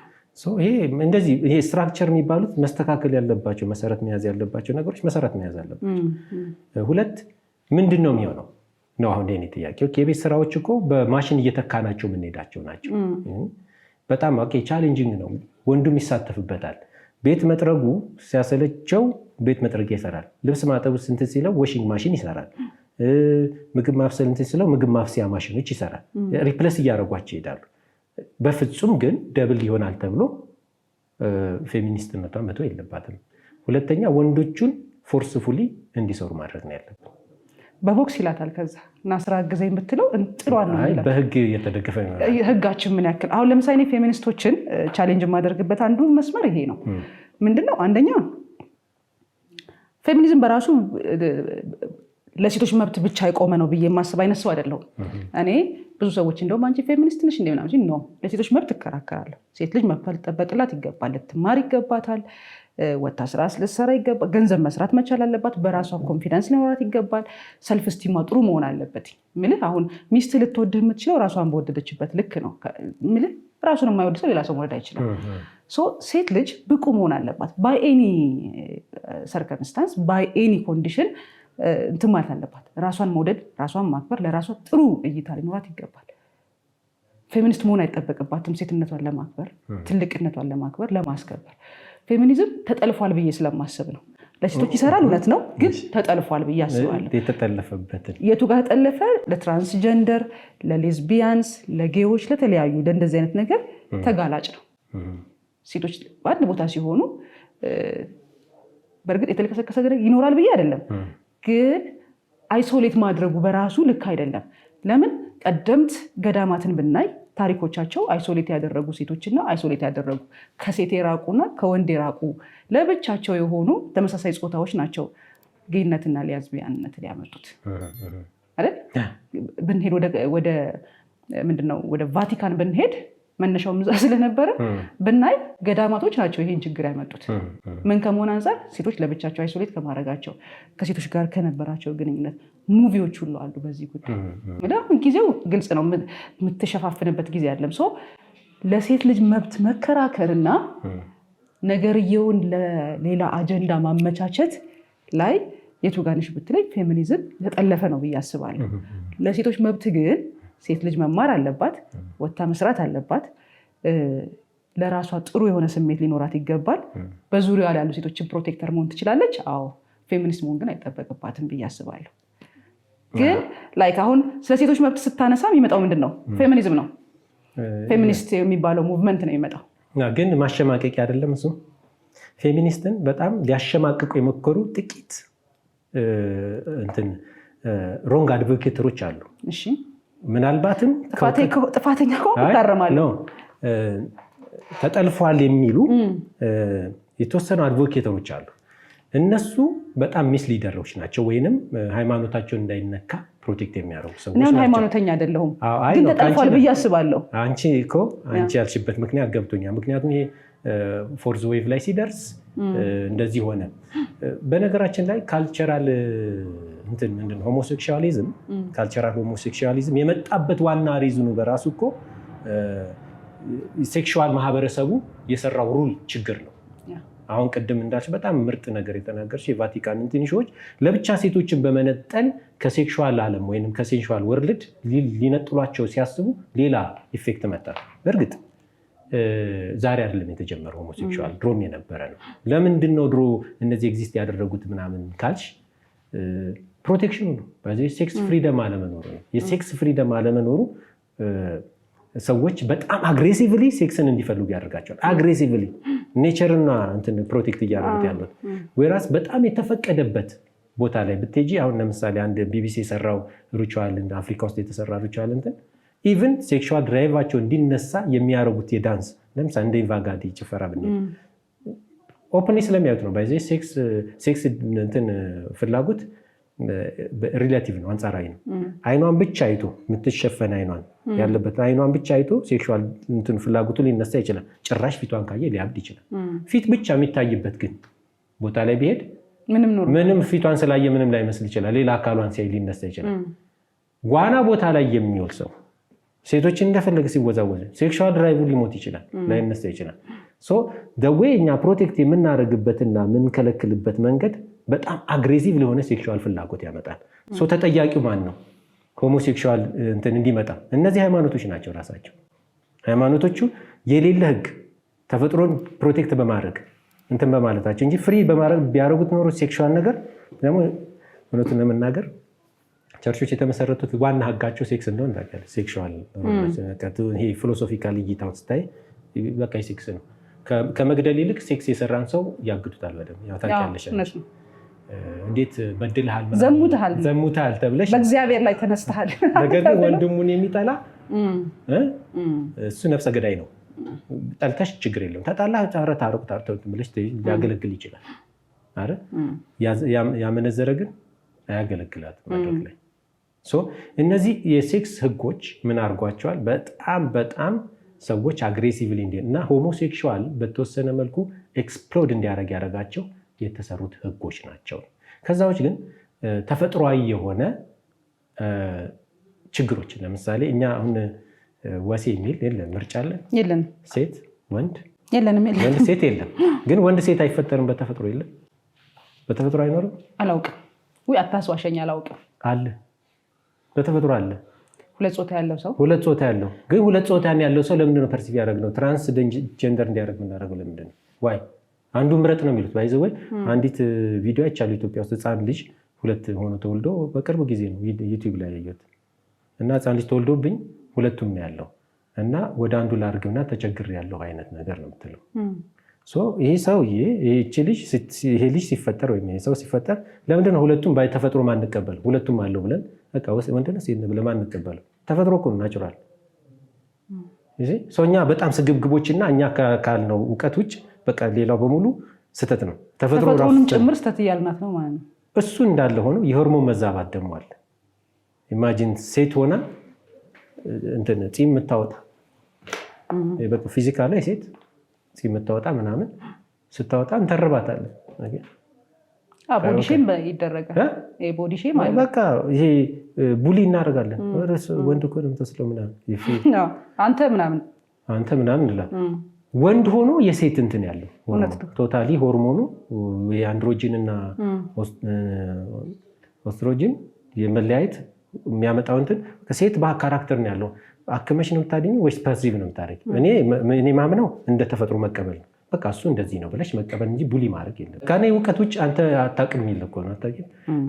ይሄ ስትራክቸር የሚባሉት መስተካከል ያለባቸው መሰረት መያዝ ያለባቸው ነገሮች መሰረት መያዝ አለባቸው። ሁለት ምንድን ነው የሚሆነው ነው አሁን የኔ ጥያቄ። የቤት ስራዎች እኮ በማሽን እየተካናቸው የምንሄዳቸው ናቸው። በጣም ቻሌንጂንግ ነው፣ ወንዱም ይሳተፍበታል። ቤት መጥረጉ ሲያሰለቸው ቤት መጥረጊያ ይሰራል። ልብስ ማጠቡ እንትን ሲለው ዋሺንግ ማሽን ይሰራል። ምግብ ማብሰል እንትን ሲለው ምግብ ማብሰያ ማሽኖች ይሰራል። ሪፕለስ እያደረጓቸው ይሄዳሉ። በፍጹም ግን ደብል ይሆናል ተብሎ ፌሚኒስትነቷን መተው የለባትም። ሁለተኛ ወንዶቹን ፎርስፉሊ እንዲሰሩ ማድረግ ነው ያለበት። በቦክስ ይላታል። ከዛ እና ስራ ጊዜ የምትለው ጥሏን ነው ይላል። በህግ የተደገፈ ነው ህጋችን ምን ያክል። አሁን ለምሳሌ ፌሚኒስቶችን ቻሌንጅ የማደርግበት አንዱ መስመር ይሄ ነው። ምንድነው? አንደኛ ፌሚኒዝም በራሱ ለሴቶች መብት ብቻ የቆመ ነው ብዬ የማስብ አይነት ሰው አይደለሁም። እኔ ብዙ ሰዎች እንደውም አንቺ ፌሚኒስት ነሽ እንደ ምናምን ነው፣ ለሴቶች መብት እከራከራለሁ። ሴት ልጅ መብት ሊጠበቅላት ይገባል፣ ልትማር ይገባታል፣ ወታ ስራ ልትሰራ ይገባል፣ ገንዘብ መስራት መቻል አለባት፣ በራሷ ኮንፊደንስ ሊኖራት ይገባል፣ ሰልፍ ስቲማ ጥሩ መሆን አለበት። ምልህ አሁን ሚስት ልትወድህ የምትችለው ራሷን በወደደችበት ልክ ነው። ምልህ ራሱን የማይወድ ሰው ሌላ ሰው መውደድ አይችልም። ሴት ልጅ ብቁ መሆን አለባት። ባይ ኤኒ ሰርከምስታንስ ባይ ኤኒ ኮንዲሽን እንትን ማለት አለባት። ራሷን መውደድ፣ ራሷን ማክበር፣ ለራሷ ጥሩ እይታ ሊኖራት ይገባል። ፌሚኒስት መሆን አይጠበቅባትም ሴትነቷን ለማክበር፣ ትልቅነቷን ለማክበር፣ ለማስከበር። ፌሚኒዝም ተጠልፏል ብዬ ስለማስብ ነው። ለሴቶች ይሰራል እውነት ነው፣ ግን ተጠልፏል ብዬ አስባለሁ። የተጠለፈበትን የቱ ጋር ተጠለፈ? ለትራንስጀንደር፣ ለሌዝቢያንስ፣ ለጌዎች፣ ለተለያዩ ለእንደዚህ አይነት ነገር ተጋላጭ ነው። ሴቶች በአንድ ቦታ ሲሆኑ በእርግጥ የተለከሰከሰ ይኖራል ብዬ አይደለም፣ ግን አይሶሌት ማድረጉ በራሱ ልክ አይደለም። ለምን ቀደምት ገዳማትን ብናይ ታሪኮቻቸው አይሶሌት ያደረጉ ሴቶችና አይሶሌት ያደረጉ ከሴት የራቁና ከወንድ የራቁ ለብቻቸው የሆኑ ተመሳሳይ ጾታዎች ናቸው ጌይነትና ሊያዝቢያንነትን ያመጡት አይደል? ብንሄድ ወደ ምንድነው ወደ ቫቲካን ብንሄድ መነሻው ምዛ ስለነበረ ብናይ ገዳማቶች ናቸው ይሄን ችግር ያመጡት። ምን ከመሆን አንፃር ሴቶች ለብቻቸው አይሶሌት ከማድረጋቸው፣ ከሴቶች ጋር ከነበራቸው ግንኙነት ሙቪዎች ሁሉ አሉ በዚህ ጉዳይ። አሁን ጊዜው ግልጽ ነው፣ የምትሸፋፍንበት ጊዜ አይደለም። ለሴት ልጅ መብት መከራከርና ነገርየውን ለሌላ አጀንዳ ማመቻቸት ላይ የቱ ጋር ነሽ ብትለኝ ፌሚኒዝም የተጠለፈ ነው ብዬ አስባለሁ። ለሴቶች መብት ግን ሴት ልጅ መማር አለባት፣ ወታ መስራት አለባት፣ ለራሷ ጥሩ የሆነ ስሜት ሊኖራት ይገባል። በዙሪያዋ ያሉ ሴቶችን ፕሮቴክተር መሆን ትችላለች። አዎ ፌሚኒስት መሆን ግን አይጠበቅባትም ብዬ አስባለሁ። ግን ላይክ አሁን ስለ ሴቶች መብት ስታነሳ የሚመጣው ምንድን ነው? ፌሚኒዝም ነው። ፌሚኒስት የሚባለው ሙቭመንት ነው የሚመጣው። ግን ማሸማቀቂያ አይደለም እሱ። ፌሚኒስትን በጣም ሊያሸማቅቁ የሞከሩ ጥቂት ሮንግ አድቮኬተሮች አሉ። እሺ ምናልባትም ጥፋተኛ ከሆነ ታረማለሁ ተጠልፏል የሚሉ የተወሰኑ አድቮኬተሮች አሉ። እነሱ በጣም ሚስሊደሮች ናቸው፣ ወይንም ሃይማኖታቸውን እንዳይነካ ፕሮቴክት የሚያደርጉ ሰዎች ናቸው። ሃይማኖተኛ አይደለሁም ግን ተጠልፏል ብዬ አስባለሁ። አንቺ ያልሽበት ምክንያት ገብቶኛል። ምክንያቱም ይሄ ፎርዝ ዌቭ ላይ ሲደርስ እንደዚህ ሆነ። በነገራችን ላይ ካልቸራል ሆሞሴክሹዋሊዝም ካልቸራል ሆሞሴክሹዋሊዝም የመጣበት ዋና ሪዝኑ በራሱ እኮ ሴክሹዋል ማህበረሰቡ የሰራው ሩል ችግር ነው። አሁን ቅድም እንዳልሽ በጣም ምርጥ ነገር የተናገርሽ የቫቲካን ትንሾች ለብቻ ሴቶችን በመነጠል ከሴክሹዋል ዓለም ወይም ከሴንሹዋል ወርልድ ሊነጥሏቸው ሲያስቡ ሌላ ኢፌክት መጣ። በእርግጥ ዛሬ አይደለም የተጀመረው፣ ሆሞሴክሹዋል ድሮም የነበረ ነው። ለምንድን ነው ድሮ እነዚህ ኤግዚስት ያደረጉት ምናምን ካልሽ ፕሮቴክሽኑ ነው። በዚህ ሴክስ ፍሪደም አለመኖሩ ነው። የሴክስ ፍሪደም አለመኖሩ ሰዎች በጣም አግሬሲቭሊ ሴክስን እንዲፈልጉ ያደርጋቸዋል። አግሬሲቭሊ ኔቸርና ፕሮቴክት እያደረጉት ያሉት ወይራስ በጣም የተፈቀደበት ቦታ ላይ ብትሄጂ፣ አሁን ለምሳሌ አንድ ቢቢሲ የሰራው ሪቹዋል አፍሪካ ውስጥ የተሰራ ሪቹዋል ኢቨን ሴክሹዋል ድራይቫቸው እንዲነሳ የሚያደርጉት የዳንስ ለምሳሌ እንደ ኢንቫጋዲ ጭፈራ ብንሄድ ኦፕንሊ ስለሚያዩት ነው። ባይዘ ሴክስ ፍላጎት ሪላቲቭ ነው፣ አንጻራዊ ነው። አይኗን ብቻ አይቶ የምትሸፈን አይኗን ያለበት አይኗን ብቻ አይቶ ሴክሹዋል ፍላጎቱ ሊነሳ ይችላል። ጭራሽ ፊቷን ካየ ሊያብድ ይችላል። ፊት ብቻ የሚታይበት ግን ቦታ ላይ ቢሄድ ምንም ፊቷን ስላየ ምንም ላይመስል ይችላል። ሌላ አካሏን ሲያይ ሊነሳ ይችላል። ዋና ቦታ ላይ የሚውል ሰው ሴቶችን እንደፈለገ ሲወዛወዝ ሴክሹዋል ድራይቭ ሊሞት ይችላል፣ ላይነሳ ይችላል። ወይ እኛ ፕሮቴክት የምናደርግበትና የምንከለክልበት መንገድ በጣም አግሬሲቭ ለሆነ ሴክሹዋል ፍላጎት ያመጣል። ተጠያቂው ማን ነው? ሆሞሴክሹዋል እንዲመጣ እነዚህ ሃይማኖቶች ናቸው ራሳቸው። ሃይማኖቶቹ የሌለ ህግ ተፈጥሮን ፕሮቴክት በማድረግ በማለታቸው እንጂ ፍሪ በማድረግ ቢያደርጉት ኖሮ ሴክሹዋል ነገር ደግሞ እውነቱን ለመናገር ቸርቾች የተመሰረቱት ዋና ህጋቸው ሴክስ እንደሆነ ታውቂያለሽ። ሴክሹዋል ይሄ ፊሎሶፊካል እይታውን ስታይ በቃ ሴክስ ነው። ከመግደል ይልቅ ሴክስ የሰራን ሰው ያግዱታል። በደምብ ያው ታውቂያለሽ። እንዴት በድልሃል ዘሙታል ተብለሽ በእግዚአብሔር ላይ ተነስተሃል። ነገር ግን ወንድሙን የሚጠላ እሱ ነፍሰ ገዳይ ነው። ጠልተሽ ችግር የለውም ተጣላ ታረቁ ብለሽ ሊያገለግል ይችላል አይደል? ያመነዘረ ግን አያገለግላትም መድረክ ላይ። እነዚህ የሴክስ ህጎች ምን አድርጓቸዋል? በጣም ሰዎች አግሬሲቭሊ እና ሆሞሴክሹዋል በተወሰነ መልኩ ኤክስፕሎድ እንዲያደርግ ያደረጋቸው የተሰሩት ህጎች ናቸው። ከዛዎች ግን ተፈጥሯዊ የሆነ ችግሮችን ለምሳሌ እኛ አሁን ወሴ የሚል የለም፣ ምርጫ አለን የለን፣ ሴት ወንድ የለንም፣ ወንድ ሴት የለም። ግን ወንድ ሴት አይፈጠርም በተፈጥሮ የለም፣ በተፈጥሮ አይኖርም። አላውቅም ወይ አታስዋሸኝ፣ አላውቅም። አለ፣ በተፈጥሮ አለ። ሁለት ጾታ ያለው ሰው ግን ሁለት ጾታ ያለው ሰው ለምንድን ነው ፐርሲቭ ያደረግነው? ትራንስ ጀንደር እንዲያደርግ የምናደርገው ለምንድን ነው? ዋይ አንዱ ምረጥ ነው የሚሉት። ባይዘ ወይ አንዲት ቪዲዮ አይቻለሁ ኢትዮጵያ ውስጥ ህፃን ልጅ ሁለት ሆኖ ተወልዶ በቅርብ ጊዜ ነው ዩቲዩብ ላይ ያየሁት። እና ህፃን ልጅ ተወልዶብኝ ሁለቱም ነው ያለው እና ወደ አንዱ ላድርግና ተቸግር ያለው አይነት ነገር ነው የምትለው። ይሄ ሰውዬ ይሄ ልጅ ሲፈጠር ወይም ይሄ ሰው ሲፈጠር ለምንድን ነው ሁለቱም ባይተፈጥሮ ማንቀበል? ሁለቱም አለው ብለን በቃ ወንድና ሴት ብለን ማንቀበለው? ተፈጥሮ እኮ ነው፣ ናቹራል። እኛ በጣም ስግብግቦችና እኛ ካልነው እውቀት ውጭ በቃ ሌላው በሙሉ ስህተት ነው። ተፈጥሮንም ጭምር ስህተት እያልናት ነው ማለት ነው። እሱ እንዳለ ሆኖ የሆርሞን መዛባት ደግሞ አለ። ኢማጂን ሴት ሆና ፂም የምታወጣ ፊዚካል ላይ ሴት ፂም የምታወጣ ምናምን ስታወጣ እንተርባታለን። ቦዲ ሼም ይደረጋል። ቦዲ ሼም አለ። በቃ ይሄ ቡሊ እናደርጋለን። ወንድ እኮ ነው የምትመስለው ምናምን አንተ ምናምን እንላለን። ወንድ ሆኖ የሴት ያለው ቶታሊ ሆርሞኑ የአንድሮጂን እና ኦስትሮጂን የመለያየት የሚያመጣው ከሴት ካራክተር ነው ያለው። አክመሽ ነው የምታድኝ ወይስ ፐርሲቭ ነው የምታደርጊ? እኔ ማምነው እንደ ተፈጥሮ መቀበል ነው። በቃ እሱ እንደዚህ ነው ብለሽ መቀበል እንጂ ቡሊ ማድረግ የለም። ከኔ እውቀት ውጭ አንተ አታውቅም የሚል እኮ ነው።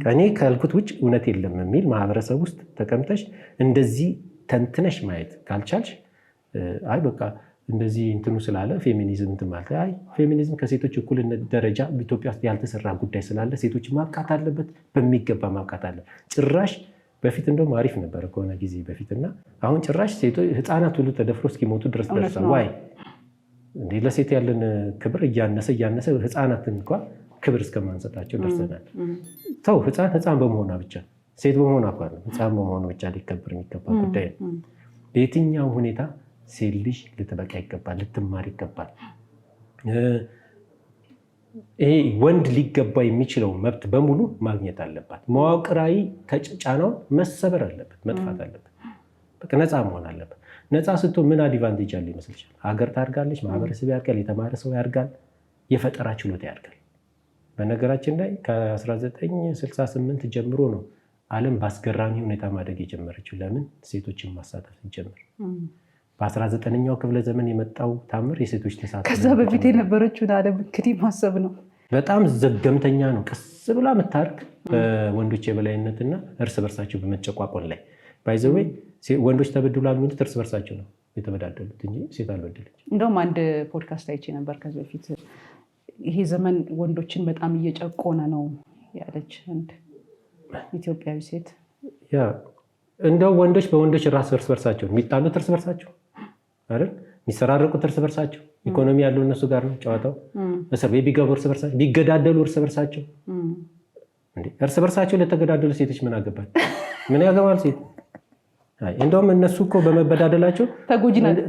ከኔ ካልኩት ውጭ እውነት የለም የሚል ማህበረሰብ ውስጥ ተቀምጠሽ እንደዚህ ተንትነሽ ማየት ካልቻልሽ አይ በቃ እንደዚህ እንትኑ ስላለ ፌሚኒዝም እንትን ማለት አይ ፌሚኒዝም ከሴቶች እኩልነት ደረጃ ኢትዮጵያ ውስጥ ያልተሰራ ጉዳይ ስላለ ሴቶች ማብቃት አለበት፣ በሚገባ ማብቃት አለ። ጭራሽ በፊት እንደውም አሪፍ ነበር ከሆነ ጊዜ በፊትና አሁን ጭራሽ ህፃናት ሁሉ ተደፍሮ እስኪሞቱ ድረስ ደርሰዋል። ዋይ እንዴ! ለሴት ያለን ክብር እያነሰ ህፃናትን እንኳ ክብር እስከማንሰጣቸው ደርሰናል። ተው ህፃን በመሆኗ ብቻ ሴት በመሆኗ ህፃን በመሆኗ ብቻ ሊከበር የሚገባ ጉዳይ ነው። በየትኛው ሁኔታ ሴት ልጅ ልትበቃ ይገባል፣ ልትማር ይገባል። ይሄ ወንድ ሊገባ የሚችለው መብት በሙሉ ማግኘት አለባት። መዋቅራዊ ጫናው መሰበር አለበት፣ መጥፋት አለበት። በቃ ነፃ መሆን አለበት። ነፃ ስትሆን ምን አድቫንቴጅ አለ ይመስልሻል? ሀገር ታድጋለች፣ ማህበረሰብ ያድጋል፣ የተማረ ሰው ያድጋል፣ የፈጠራ ችሎታ ያድጋል። በነገራችን ላይ ከ1968 ጀምሮ ነው ዓለም በአስገራሚ ሁኔታ ማደግ የጀመረችው። ለምን? ሴቶችን ማሳተፍ ጀመር። በ19ኛው ክፍለ ዘመን የመጣው ታምር የሴቶች ተሳትፎ። ከዛ በፊት የነበረችውን ዓለም እንግዲህ ማሰብ ነው። በጣም ዘገምተኛ ነው። ቀስ ብላ የምታርግ በወንዶች የበላይነትና እርስ በርሳቸው በመጨቋቆን ላይ ባይዘዌ ወንዶች ተበድሏል የሚሉት እርስ በርሳቸው ነው የተበዳደሉት እንጂ ሴት አልበደለች። እንደውም አንድ ፖድካስት አይቼ ነበር ከዚህ በፊት ይሄ ዘመን ወንዶችን በጣም እየጨቆነ ነው ያለች አንድ ኢትዮጵያዊ ሴት። እንደው ወንዶች በወንዶች ራስ እርስ በርሳቸው የሚጣሉት እርስ በርሳቸው አይደል? የሚሰራረቁት እርስ በርሳቸው። ኢኮኖሚ ያለው እነሱ ጋር ነው ጨዋታው። እስር ቤት ቢገቡ እርስ በርሳቸው፣ ቢገዳደሉ እርስ በርሳቸው። እርስ በርሳቸው ለተገዳደሉ ሴቶች ምን አገባል? ምን ያገባል ሴት? እንደውም እነሱ እኮ በመበዳደላቸው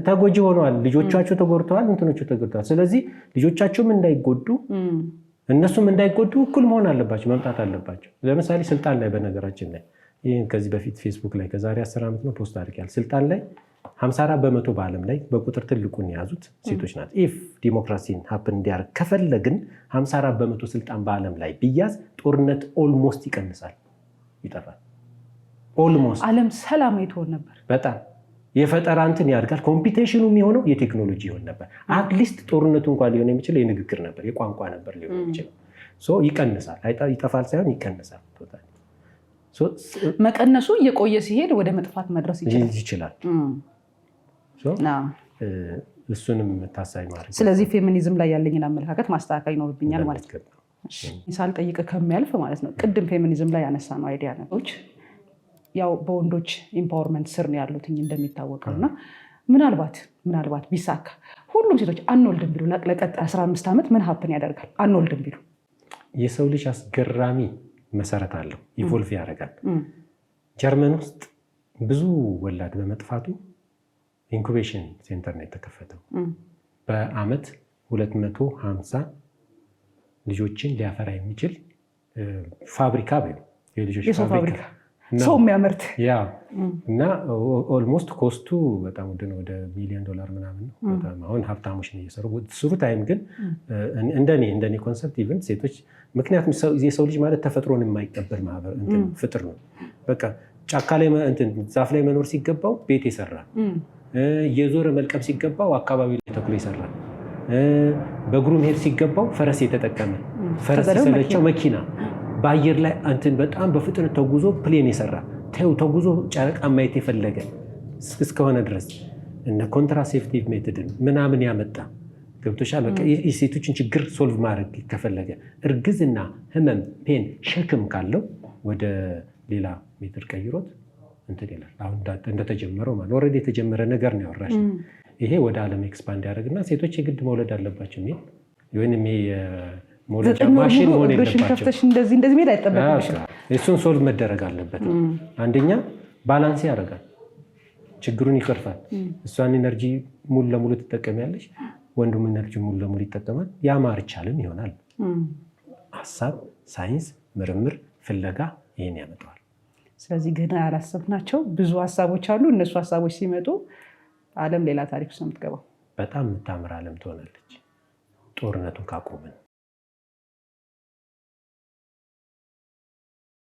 ተጎጂ ሆነዋል። ልጆቻቸው ተጎድተዋል፣ እንትኖቹ ተጎድተዋል። ስለዚህ ልጆቻቸውም እንዳይጎዱ እነሱም እንዳይጎዱ እኩል መሆን አለባቸው፣ መምጣት አለባቸው። ለምሳሌ ስልጣን ላይ በነገራችን ላይ ይህን ከዚህ በፊት ፌስቡክ ላይ ከዛሬ 10 ዓመት ነው ፖስት አድርጌያለሁ። ስልጣን ላይ 54 በመቶ በዓለም ላይ በቁጥር ትልቁን የያዙት ሴቶች ናት። ኢፍ ዲሞክራሲን ሀፕን እንዲያደርግ ከፈለግን 54 በመቶ ስልጣን በዓለም ላይ ቢያዝ ጦርነት ኦልሞስት ይቀንሳል፣ ይጠፋል። ኦልሞስት ዓለም ሰላም ትሆን ነበር። በጣም የፈጠራ እንትን ያድጋል። ኮምፒቴሽኑ የሚሆነው የቴክኖሎጂ ይሆን ነበር። አትሊስት ጦርነቱ እንኳን ሊሆን የሚችለው የንግግር ነበር፣ የቋንቋ ነበር ሊሆን የሚችለው። ይቀንሳል፣ ይጠፋል ሳይሆን ይቀንሳል። መቀነሱ እየቆየ ሲሄድ ወደ መጥፋት መድረስ ይችላል። እሱንም ታሳቢ ማድረግ። ስለዚህ ፌሚኒዝም ላይ ያለኝን አመለካከት ማስተካከል ይኖርብኛል ማለት ነው። ሳልጠይቅ ከሚያልፍ ማለት ነው። ቅድም ፌሚኒዝም ላይ ያነሳ ነው አይዲያ ነገሮች ያው በወንዶች ኢምፓወርመንት ስር ነው ያሉት እንደሚታወቀው እና ምናልባት ቢሳካ ሁሉም ሴቶች አንወልድም ቢሉ ለቀጣይ 15 ዓመት ምን ሀፕን ያደርጋል? አንወልድም ቢሉ የሰው ልጅ አስገራሚ መሰረት አለው፣ ኢቮልቭ ያደርጋል። ጀርመን ውስጥ ብዙ ወላድ በመጥፋቱ ኢንኩቤሽን ሴንተር ነው የተከፈተው። በአመት 250 ልጆችን ሊያፈራ የሚችል ፋብሪካ የልጆች ፋብሪካ ሰው የሚያመርት እና ኦልሞስት ኮስቱ በጣም ውድ ነው፣ ወደ $1 ሚሊዮን ምናምን ነው። በጣም አሁን ሀብታሞች ነው እየሰሩ ስሩ። ታይም ግን እንደኔ ኮንሰፕት ኢቨን ሴቶች፣ ምክንያቱም የሰው ልጅ ማለት ተፈጥሮን የማይቀበል ፍጥር ነው። በቃ ጫካ ላይ ዛፍ ላይ መኖር ሲገባው ቤት የሰራ፣ የዞረ መልቀም ሲገባው አካባቢ ላይ ተክሎ ይሰራ፣ በእግሩ መሄድ ሲገባው ፈረስ የተጠቀመ፣ ፈረስ የሰለቸው መኪና፣ በአየር ላይ በጣም በፍጥነት ተጉዞ ፕሌን የሰራ፣ ተጉዞ ጨረቃ ማየት የፈለገ እስከሆነ ድረስ እነ ኮንትራሴፕቲቭ ሜቶድን ምናምን ያመጣ ገብቶሻል። በቃ የሴቶችን ችግር ሶልቭ ማድረግ ከፈለገ እርግዝና፣ ህመም፣ ፔን፣ ሸክም ካለው ወደ ሌላ ሜትር ቀይሮት እንትን ይላል። አሁን እንደተጀመረው ማለት ኦልሬዲ የተጀመረ ነገር ነው ያወራሽ። ይሄ ወደ ዓለም ኤክስፓንድ ያደርግና ሴቶች የግድ መውለድ አለባቸው የሚል ወይንም መውለጃ ማሽን መሆን የለባቸው። እንደዚህ መሄድ አይጠበቅብሽም። እሱን ሶልቭ መደረግ አለበት። አንደኛ ባላንስ ያደርጋል፣ ችግሩን ይቀርፋል። እሷን ኢነርጂ ሙሉ ለሙሉ ትጠቀሚያለሽ፣ ወንዱም ኢነርጂ ሙሉ ለሙሉ ይጠቀማል። ያማር ይቻልም ይሆናል። ሀሳብ፣ ሳይንስ፣ ምርምር፣ ፍለጋ ይሄን ያመጣዋል። ስለዚህ ገና ያላሰብናቸው ብዙ ሀሳቦች አሉ። እነሱ ሀሳቦች ሲመጡ ዓለም ሌላ ታሪክ ውስጥ ነው የምትገባው። በጣም የምታምር ዓለም ትሆናለች ጦርነቱን ካቆምን።